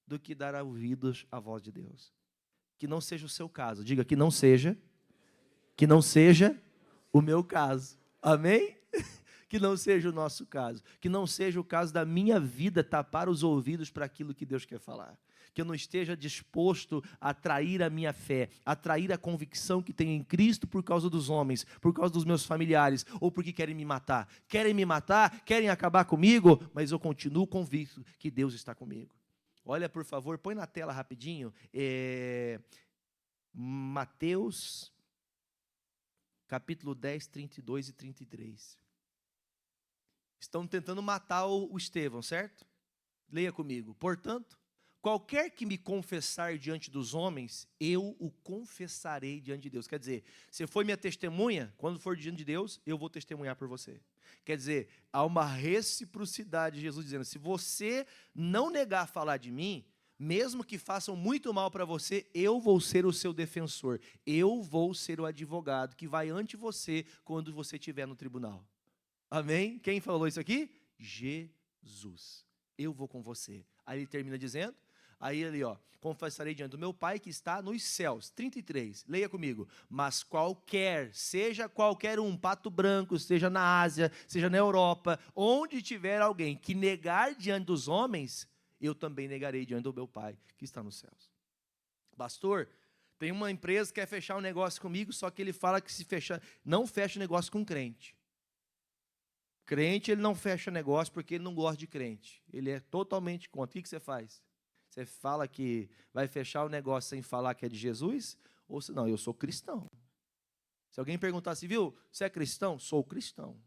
do que dar ouvidos à voz de Deus. Que não seja o seu caso. Diga que não seja o meu caso. Amém? Que não seja o nosso caso. Que não seja o caso da minha vida tapar os ouvidos para aquilo que Deus quer falar. Que eu não esteja disposto a trair a minha fé, a trair a convicção que tenho em Cristo por causa dos homens, por causa dos meus familiares, ou porque querem me matar. Querem me matar, querem acabar comigo, mas eu continuo convicto que Deus está comigo. Olha, por favor, põe na tela rapidinho, Mateus, capítulo 10, 32 e 33. Estão tentando matar o Estevão, certo? Leia comigo. Portanto, qualquer que me confessar diante dos homens, eu o confessarei diante de Deus. Quer dizer, você foi minha testemunha, quando for diante de Deus, eu vou testemunhar por você. Quer dizer, há uma reciprocidade, Jesus dizendo, se você não negar falar de mim, mesmo que façam muito mal para você, eu vou ser o seu defensor. Eu vou ser o advogado que vai ante você quando você estiver no tribunal. Amém? Quem falou isso aqui? Jesus. Eu vou com você. Aí ele termina dizendo, aí ele, confessarei diante do meu Pai que está nos céus. 33, leia comigo. Mas seja qualquer um, Pato Branco, seja na Ásia, seja na Europa, onde tiver alguém que negar diante dos homens, eu também negarei diante do meu Pai que está nos céus. Pastor, tem uma empresa que quer fechar um negócio comigo, só que ele fala que não fecha negócio com crente. Crente, ele não fecha negócio porque ele não gosta de crente. Ele é totalmente contra. O que você faz? Você fala que vai fechar o negócio sem falar que é de Jesus? Ou se não, eu sou cristão. Se alguém perguntar assim, viu, você é cristão? Sou cristão.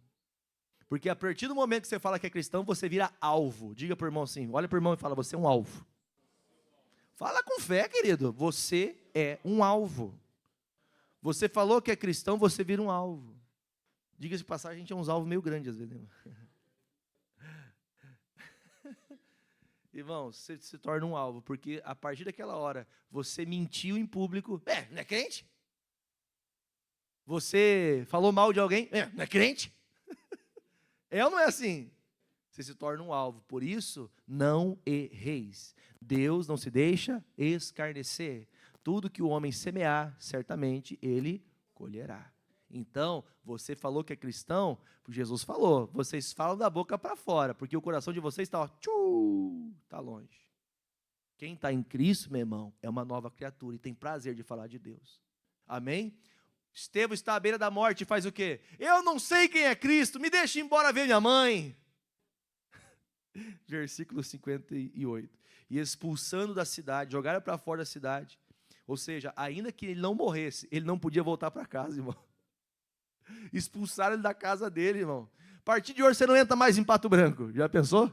Porque a partir do momento que você fala que é cristão, você vira alvo. Diga para o irmão assim, olha para o irmão e fala, você é um alvo. Fala com fé, querido, você é um alvo. Você falou que é cristão, você vira um alvo. Diga-se de passagem, a gente é uns alvos meio grandes às vezes. Né? Irmão, você se torna um alvo, porque a partir daquela hora, você mentiu em público. Não é crente? Você falou mal de alguém. Não é crente? É ou não é assim? Você se torna um alvo. Por isso, não erreis. Deus não se deixa escarnecer. Tudo que o homem semear, certamente ele colherá. Então, você falou que é cristão, Jesus falou, vocês falam da boca para fora, porque o coração de vocês está, está longe. Quem está em Cristo, meu irmão, é uma nova criatura e tem prazer de falar de Deus. Amém? Estevão está à beira da morte e faz o quê? Eu não sei quem é Cristo, me deixa ir embora ver minha mãe. Versículo 58. E expulsando da cidade, jogaram para fora da cidade. Ou seja, ainda que ele não morresse, ele não podia voltar para casa, irmão. Expulsaram ele da casa dele, irmão. A partir de hoje você não entra mais em Pato Branco. Já pensou?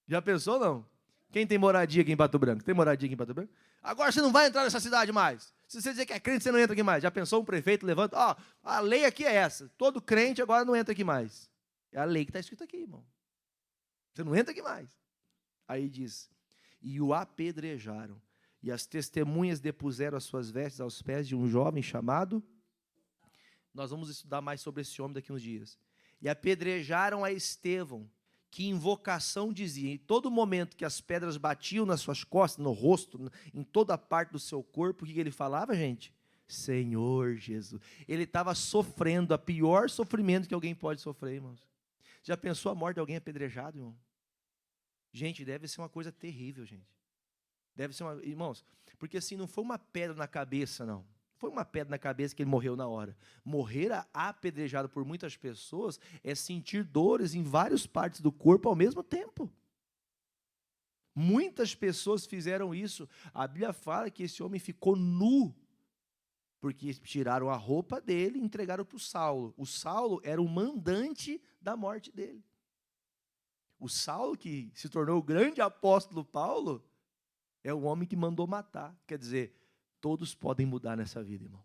Já pensou, não? Quem tem moradia aqui em Pato Branco? Tem moradia aqui em Pato Branco? Agora você não vai entrar nessa cidade mais. Se você dizer que é crente, você não entra aqui mais. Já pensou um prefeito levanta? Ó, a lei aqui é essa. Todo crente agora não entra aqui mais. É a lei que está escrita aqui, irmão. Você não entra aqui mais. Aí diz, e o apedrejaram. E as testemunhas depuseram as suas vestes aos pés de um jovem chamado... Nós vamos estudar mais sobre esse homem daqui uns dias. E apedrejaram a Estevão, que invocação dizia, em todo momento que as pedras batiam nas suas costas, no rosto, em toda a parte do seu corpo, o que ele falava, gente? Senhor Jesus. Ele estava sofrendo o pior sofrimento que alguém pode sofrer, irmãos. Já pensou a morte de alguém apedrejado, irmão? Gente, deve ser uma coisa terrível, gente. Deve ser uma... Irmãos, porque assim, não foi uma pedra na cabeça, não. Foi uma pedra na cabeça que ele morreu na hora. Morrer apedrejado por muitas pessoas é sentir dores em várias partes do corpo ao mesmo tempo. Muitas pessoas fizeram isso. A Bíblia fala que esse homem ficou nu, porque tiraram a roupa dele e entregaram para o Saulo. O Saulo era o mandante da morte dele. O Saulo, que se tornou o grande apóstolo Paulo, é o homem que mandou matar. Quer dizer, todos podem mudar nessa vida, irmão.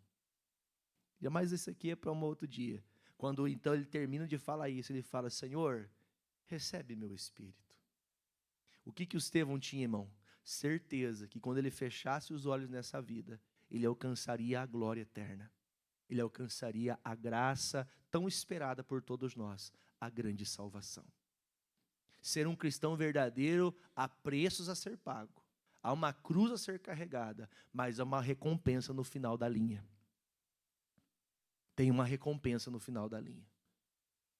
Mas isso aqui é para um outro dia. Quando então ele termina de falar isso, ele fala, Senhor, recebe meu espírito. O que o Estevão tinha, irmão? Certeza que quando ele fechasse os olhos nessa vida, ele alcançaria a glória eterna. Ele alcançaria a graça tão esperada por todos nós, a grande salvação. Ser um cristão verdadeiro, há preços a ser pago. Há uma cruz a ser carregada, mas há uma recompensa no final da linha. Tem uma recompensa no final da linha.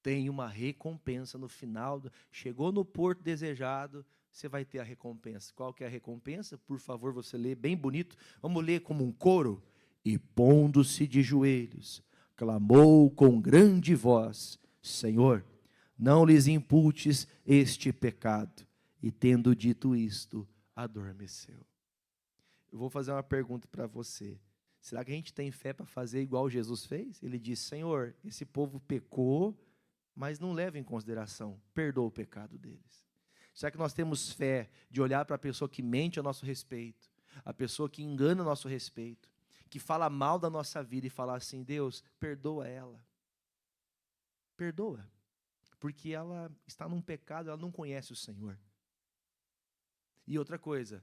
Tem uma recompensa no final. Chegou no porto desejado, você vai ter a recompensa. Qual que é a recompensa? Por favor, você lê bem bonito. Vamos ler como um coro. E pondo-se de joelhos, clamou com grande voz, Senhor, não lhes imputes este pecado. E tendo dito isto, adormeceu. Eu vou fazer uma pergunta para você. Será que a gente tem fé para fazer igual Jesus fez? Ele disse, Senhor, esse povo pecou, mas não leva em consideração, perdoa o pecado deles. Será que nós temos fé de olhar para a pessoa que mente a nosso respeito, a pessoa que engana a nosso respeito, que fala mal da nossa vida e falar assim, Deus, perdoa ela. Perdoa, porque ela está num pecado, ela não conhece o Senhor. E outra coisa,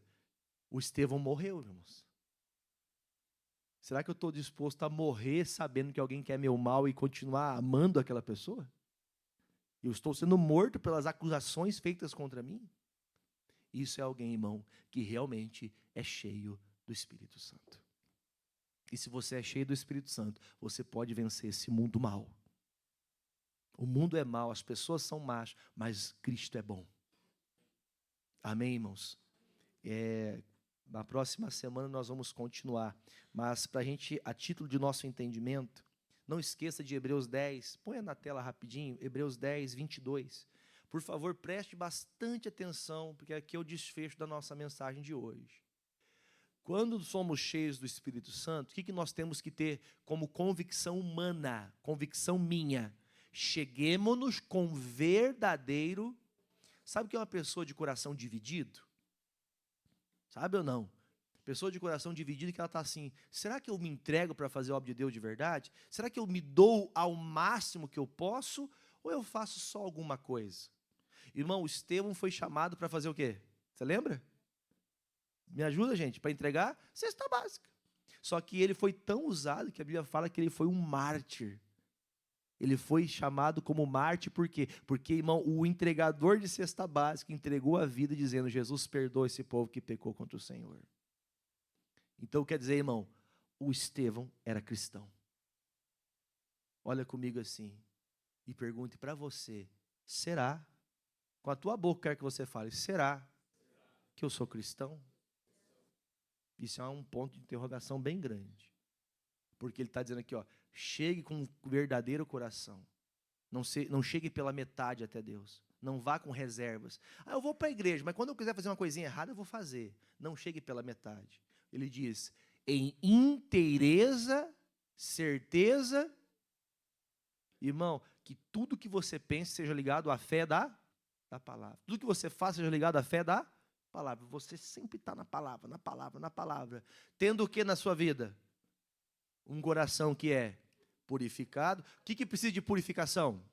o Estevão morreu, irmãos. Será que eu estou disposto a morrer sabendo que alguém quer meu mal e continuar amando aquela pessoa? Eu estou sendo morto pelas acusações feitas contra mim? Isso é alguém, irmão, que realmente é cheio do Espírito Santo. E se você é cheio do Espírito Santo, você pode vencer esse mundo mau. O mundo é mau, as pessoas são más, mas Cristo é bom. Amém, irmãos? Na próxima semana nós vamos continuar. Mas para a gente, a título de nosso entendimento, não esqueça de Hebreus 10. Ponha na tela rapidinho, Hebreus 10, 22. Por favor, preste bastante atenção, porque aqui é o desfecho da nossa mensagem de hoje. Quando somos cheios do Espírito Santo, o que nós temos que ter como convicção humana, convicção minha? cheguemo-nos com verdadeiro. Sabe o que é uma pessoa de coração dividido? Sabe ou não? Pessoa de coração dividido que ela está assim, será que eu me entrego para fazer a obra de Deus de verdade? Será que eu me dou ao máximo que eu posso? Ou eu faço só alguma coisa? Irmão, Estevão foi chamado para fazer o quê? Você lembra? Me ajuda, gente, para entregar cesta básica. Só que ele foi tão usado que a Bíblia fala que ele foi um mártir. Ele foi chamado como mártir por quê? Porque, irmão, o entregador de cesta básica entregou a vida dizendo, Jesus, perdoa esse povo que pecou contra o Senhor. Então, quer dizer, irmão, o Estevão era cristão. Olha comigo assim e pergunte para você, será? Com a tua boca quero que você fale, será que eu sou cristão? Isso é um ponto de interrogação bem grande. Porque ele está dizendo aqui, ó, chegue com um verdadeiro coração. Não chegue pela metade até Deus. Não vá com reservas. Eu vou para a igreja, mas quando eu quiser fazer uma coisinha errada, eu vou fazer. Não chegue pela metade. Ele diz, em inteireza, certeza, irmão, que tudo que você pense seja ligado à fé da palavra. Tudo que você faça seja ligado à fé da palavra. Você sempre está na palavra, na palavra, na palavra. Tendo o que na sua vida? Um coração que é purificado. O que precisa de purificação?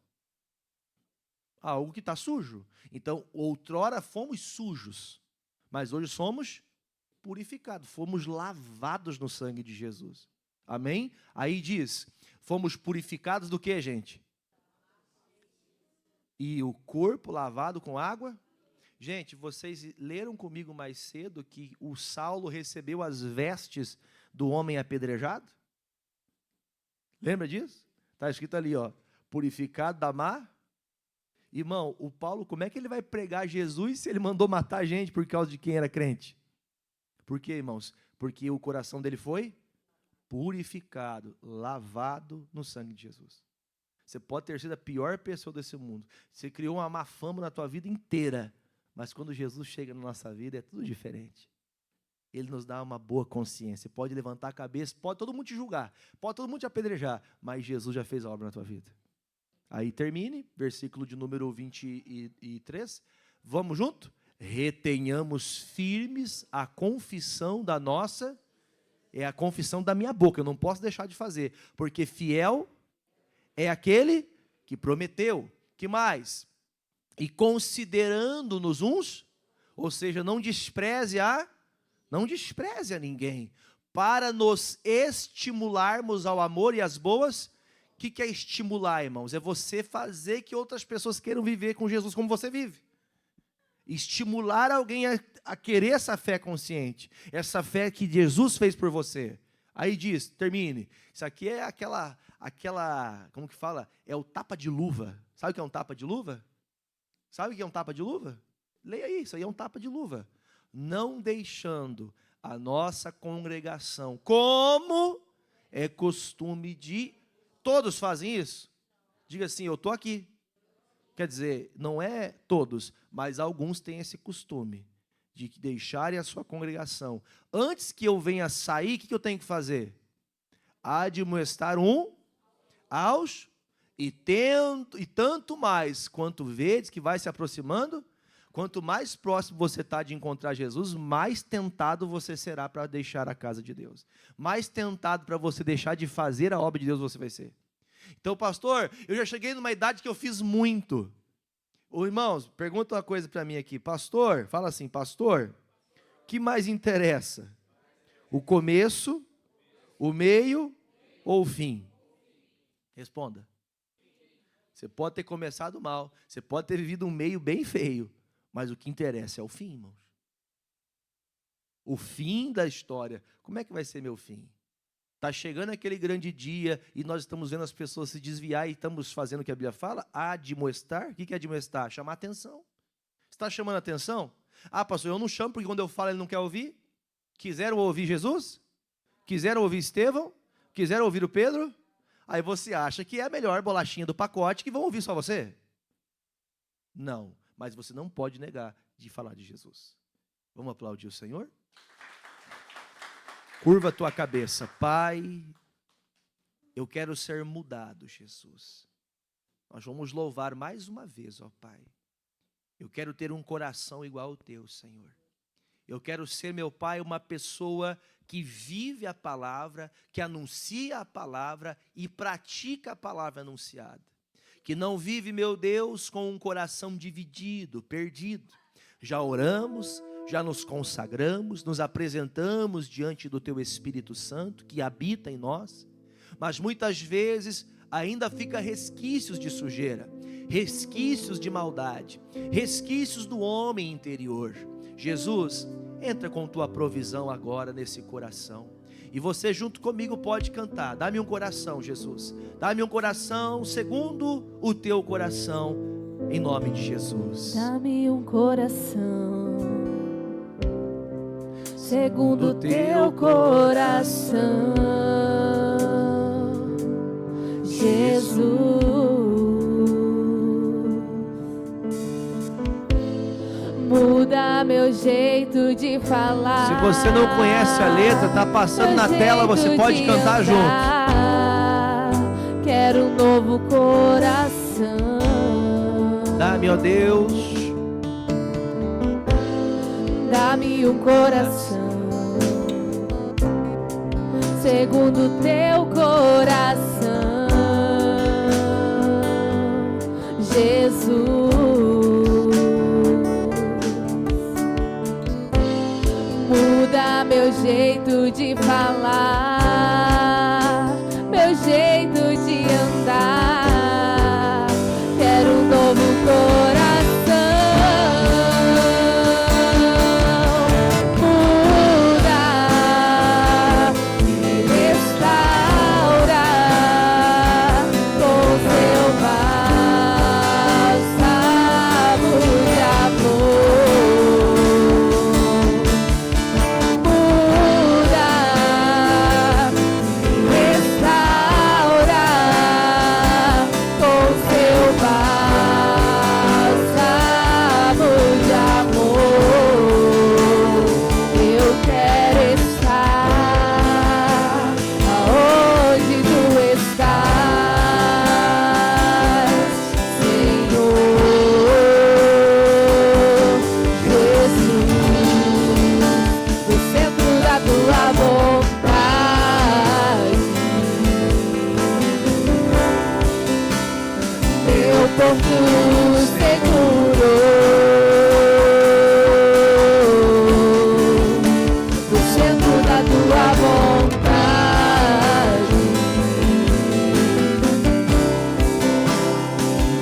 Algo que está sujo. Então, outrora fomos sujos, mas hoje somos purificados, fomos lavados no sangue de Jesus. Amém? Aí diz, fomos purificados do que, gente? E o corpo lavado com água? Gente, vocês leram comigo mais cedo que o Saulo recebeu as vestes do homem apedrejado? Lembra disso? Está escrito ali, ó, purificado da má. Irmão, o Paulo, como é que ele vai pregar Jesus se ele mandou matar a gente por causa de quem era crente? Por quê, irmãos? Porque o coração dele foi purificado, lavado no sangue de Jesus. Você pode ter sido a pior pessoa desse mundo. Você criou uma má fama na tua vida inteira. Mas quando Jesus chega na nossa vida, é tudo diferente. Ele nos dá uma boa consciência. Pode levantar a cabeça, pode todo mundo te julgar, pode todo mundo te apedrejar, mas Jesus já fez a obra na tua vida. Aí termine, versículo de número 23. Vamos junto? Retenhamos firmes a confissão da nossa, é a confissão da minha boca, eu não posso deixar de fazer, porque fiel é aquele que prometeu. Que mais? E considerando-nos uns, ou seja, não despreze a ninguém, para nos estimularmos ao amor e às boas. O que é estimular, irmãos? É você fazer que outras pessoas queiram viver com Jesus como você vive. Estimular alguém a querer essa fé consciente, essa fé que Jesus fez por você. Aí diz, termine, isso aqui é aquela, como que fala? É o tapa de luva. Sabe o que é um tapa de luva? Sabe o que é um tapa de luva? Leia aí, isso aí é um tapa de luva. Não deixando a nossa congregação, como é costume de... Todos fazem isso? Diga assim, eu estou aqui. Quer dizer, não é todos, mas alguns têm esse costume de deixarem a sua congregação. Antes que eu venha sair, o que eu tenho que fazer? Admoestar aos, e tanto mais, quanto vedes que vai se aproximando, quanto mais próximo você está de encontrar Jesus, mais tentado você será para deixar a casa de Deus. Mais tentado para você deixar de fazer a obra de Deus você vai ser. Então, pastor, eu já cheguei numa idade que eu fiz muito. Ô, irmãos, pergunta uma coisa para mim aqui. Pastor, fala assim, pastor, o que mais interessa? O começo, o meio ou o fim? Responda. Você pode ter começado mal, você pode ter vivido um meio bem feio, mas o que interessa é o fim, irmãos. O fim da história. Como é que vai ser meu fim? Está chegando aquele grande dia e nós estamos vendo as pessoas se desviar e estamos fazendo o que a Bíblia fala? Admoestar. O que é admoestar? Chamar atenção. Está chamando atenção? Ah, pastor, eu não chamo porque quando eu falo ele não quer ouvir. Quiseram ouvir Jesus? Quiseram ouvir Estevão? Quiseram ouvir o Pedro? Aí você acha que é a melhor bolachinha do pacote que vão ouvir só você? Não, mas você não pode negar de falar de Jesus. Vamos aplaudir o Senhor? Curva a tua cabeça. Pai, eu quero ser mudado, Jesus. Nós vamos louvar mais uma vez, ó Pai. Eu quero ter um coração igual ao teu, Senhor. Eu quero ser, meu Pai, uma pessoa que vive a palavra, que anuncia a palavra e pratica a palavra anunciada. Que não vive, meu Deus, com um coração dividido, perdido. Já oramos, já nos consagramos, nos apresentamos diante do Teu Espírito Santo, que habita em nós, mas muitas vezes ainda fica resquícios de sujeira, resquícios de maldade, resquícios do homem interior. Jesus, entra com Tua provisão agora nesse coração. E você junto comigo pode cantar. Dá-me um coração, Jesus. Dá-me um coração segundo o Teu coração, em nome de Jesus. Dá-me um coração segundo o Teu coração, Jesus. Muda meu jeito de falar. Se você não conhece a letra, está passando na tela, você pode cantar junto. Quero um novo coração. Dá-me, ó Deus, dá-me um coração segundo o Teu coração, Jesus. Muda meu jeito de falar, meu jeito de andar. Quero um novo coração. Muda, me restaura com Teu bálsamo de amor. Muda, me restaura com Teu bálsamo de amor. Eu quero estar aonde Tu estás, Senhor Jesus, no centro da Tua vontade, meu porto seguro, no centro da Tua vontade,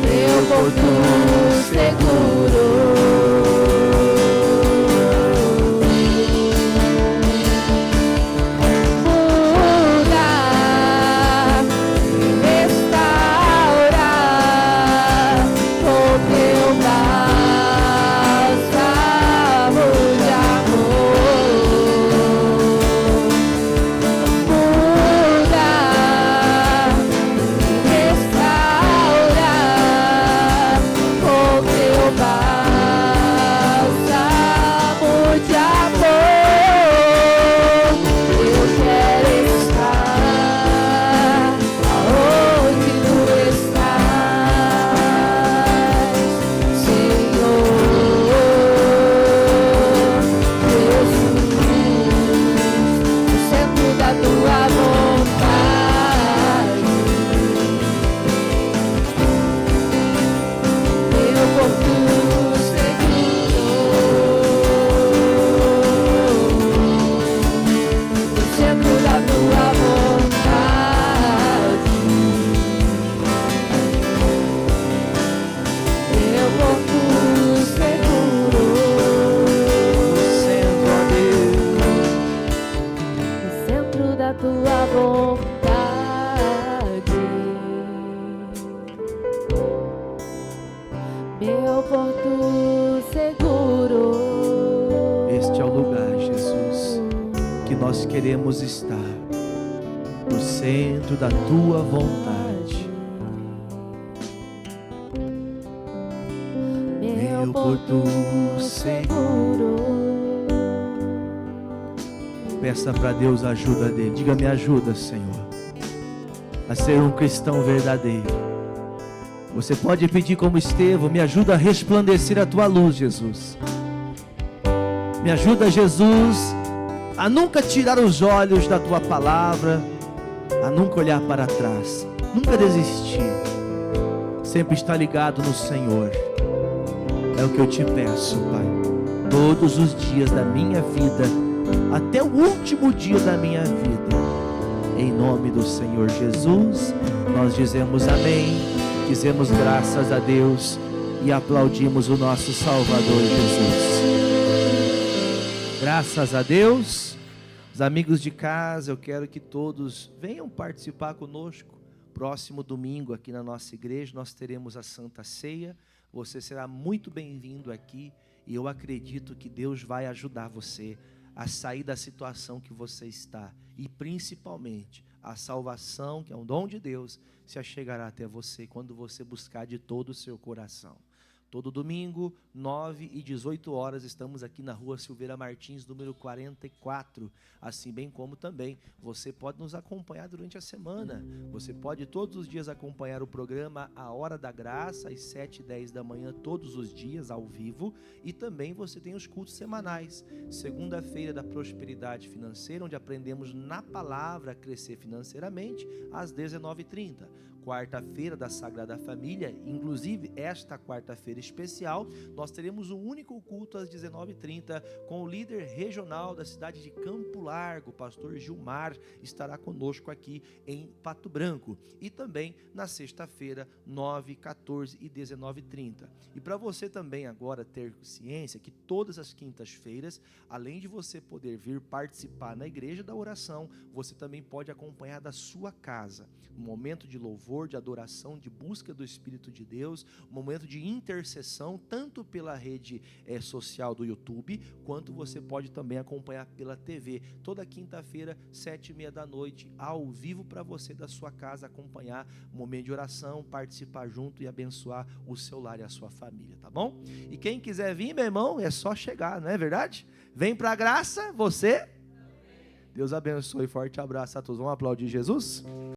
meu porto seguro. Muda, me restaura com Teu bálsamo de amor. Muda, me restaura com Teu bálsamo de amor. Eu quero estar aonde Tu estás, Senhor Jesus, no centro da Tua vontade, meu porto seguro, no centro da Tua vontade, meu porto seguro, centro, ó Deus. no centro da Tua vontade, meu porto seguro. Este é o lugar, Jesus, que nós queremos estar, no centro da Tua vontade. Meu porto seguro. Peça para Deus a ajuda dele. Diga: me ajuda, Senhor, a ser um cristão verdadeiro. Você pode pedir como Estevão: me ajuda a resplandecer a tua luz, Jesus. Me ajuda, Jesus, a nunca tirar os olhos da tua palavra, a nunca olhar para trás, nunca desistir, sempre estar ligado no Senhor. É o que eu te peço, Pai, todos os dias da minha vida, até o último dia da minha vida. Em nome do Senhor Jesus, nós dizemos amém, dizemos graças a Deus e aplaudimos o nosso Salvador Jesus. Graças a Deus. Os amigos de casa, eu quero que todos venham participar conosco. Próximo domingo aqui na nossa igreja nós teremos a Santa Ceia. Você será muito bem-vindo aqui e eu acredito que Deus vai ajudar você a sair da situação que você está e principalmente a salvação, que é um dom de Deus, se achegará até você quando você buscar de todo o seu coração. Todo domingo, 9 e 18 horas, estamos aqui na rua Silveira Martins, número 44. Assim bem como também, você pode nos acompanhar durante a semana. Você pode todos os dias acompanhar o programa A Hora da Graça, às 7h10 da manhã, todos os dias, ao vivo. E também você tem os cultos semanais. Segunda-feira da Prosperidade Financeira, onde aprendemos na palavra a crescer financeiramente, às 19h30. Quarta-feira da Sagrada Família, inclusive esta quarta-feira especial, nós teremos um único culto às 19h30 com o líder regional da cidade de Campo Largo, o pastor Gilmar, estará conosco aqui em Pato Branco. E também na sexta-feira, 9, 14 e 19h30. E para você também agora ter ciência que todas as quintas-feiras, além de você poder vir participar na igreja da oração, você também pode acompanhar da sua casa. Um momento de louvor, de adoração, de busca do Espírito de Deus, um momento de intercessão, tanto pela rede social do YouTube, quanto você pode também acompanhar pela TV, toda quinta-feira, 7h30 da noite, ao vivo para você da sua casa acompanhar um momento de oração, participar junto e abençoar o seu lar e a sua família, tá bom? E quem quiser vir, meu irmão, é só chegar, não é verdade? Vem para a graça, você. Deus abençoe, forte abraço a todos. Vamos aplaudir Jesus?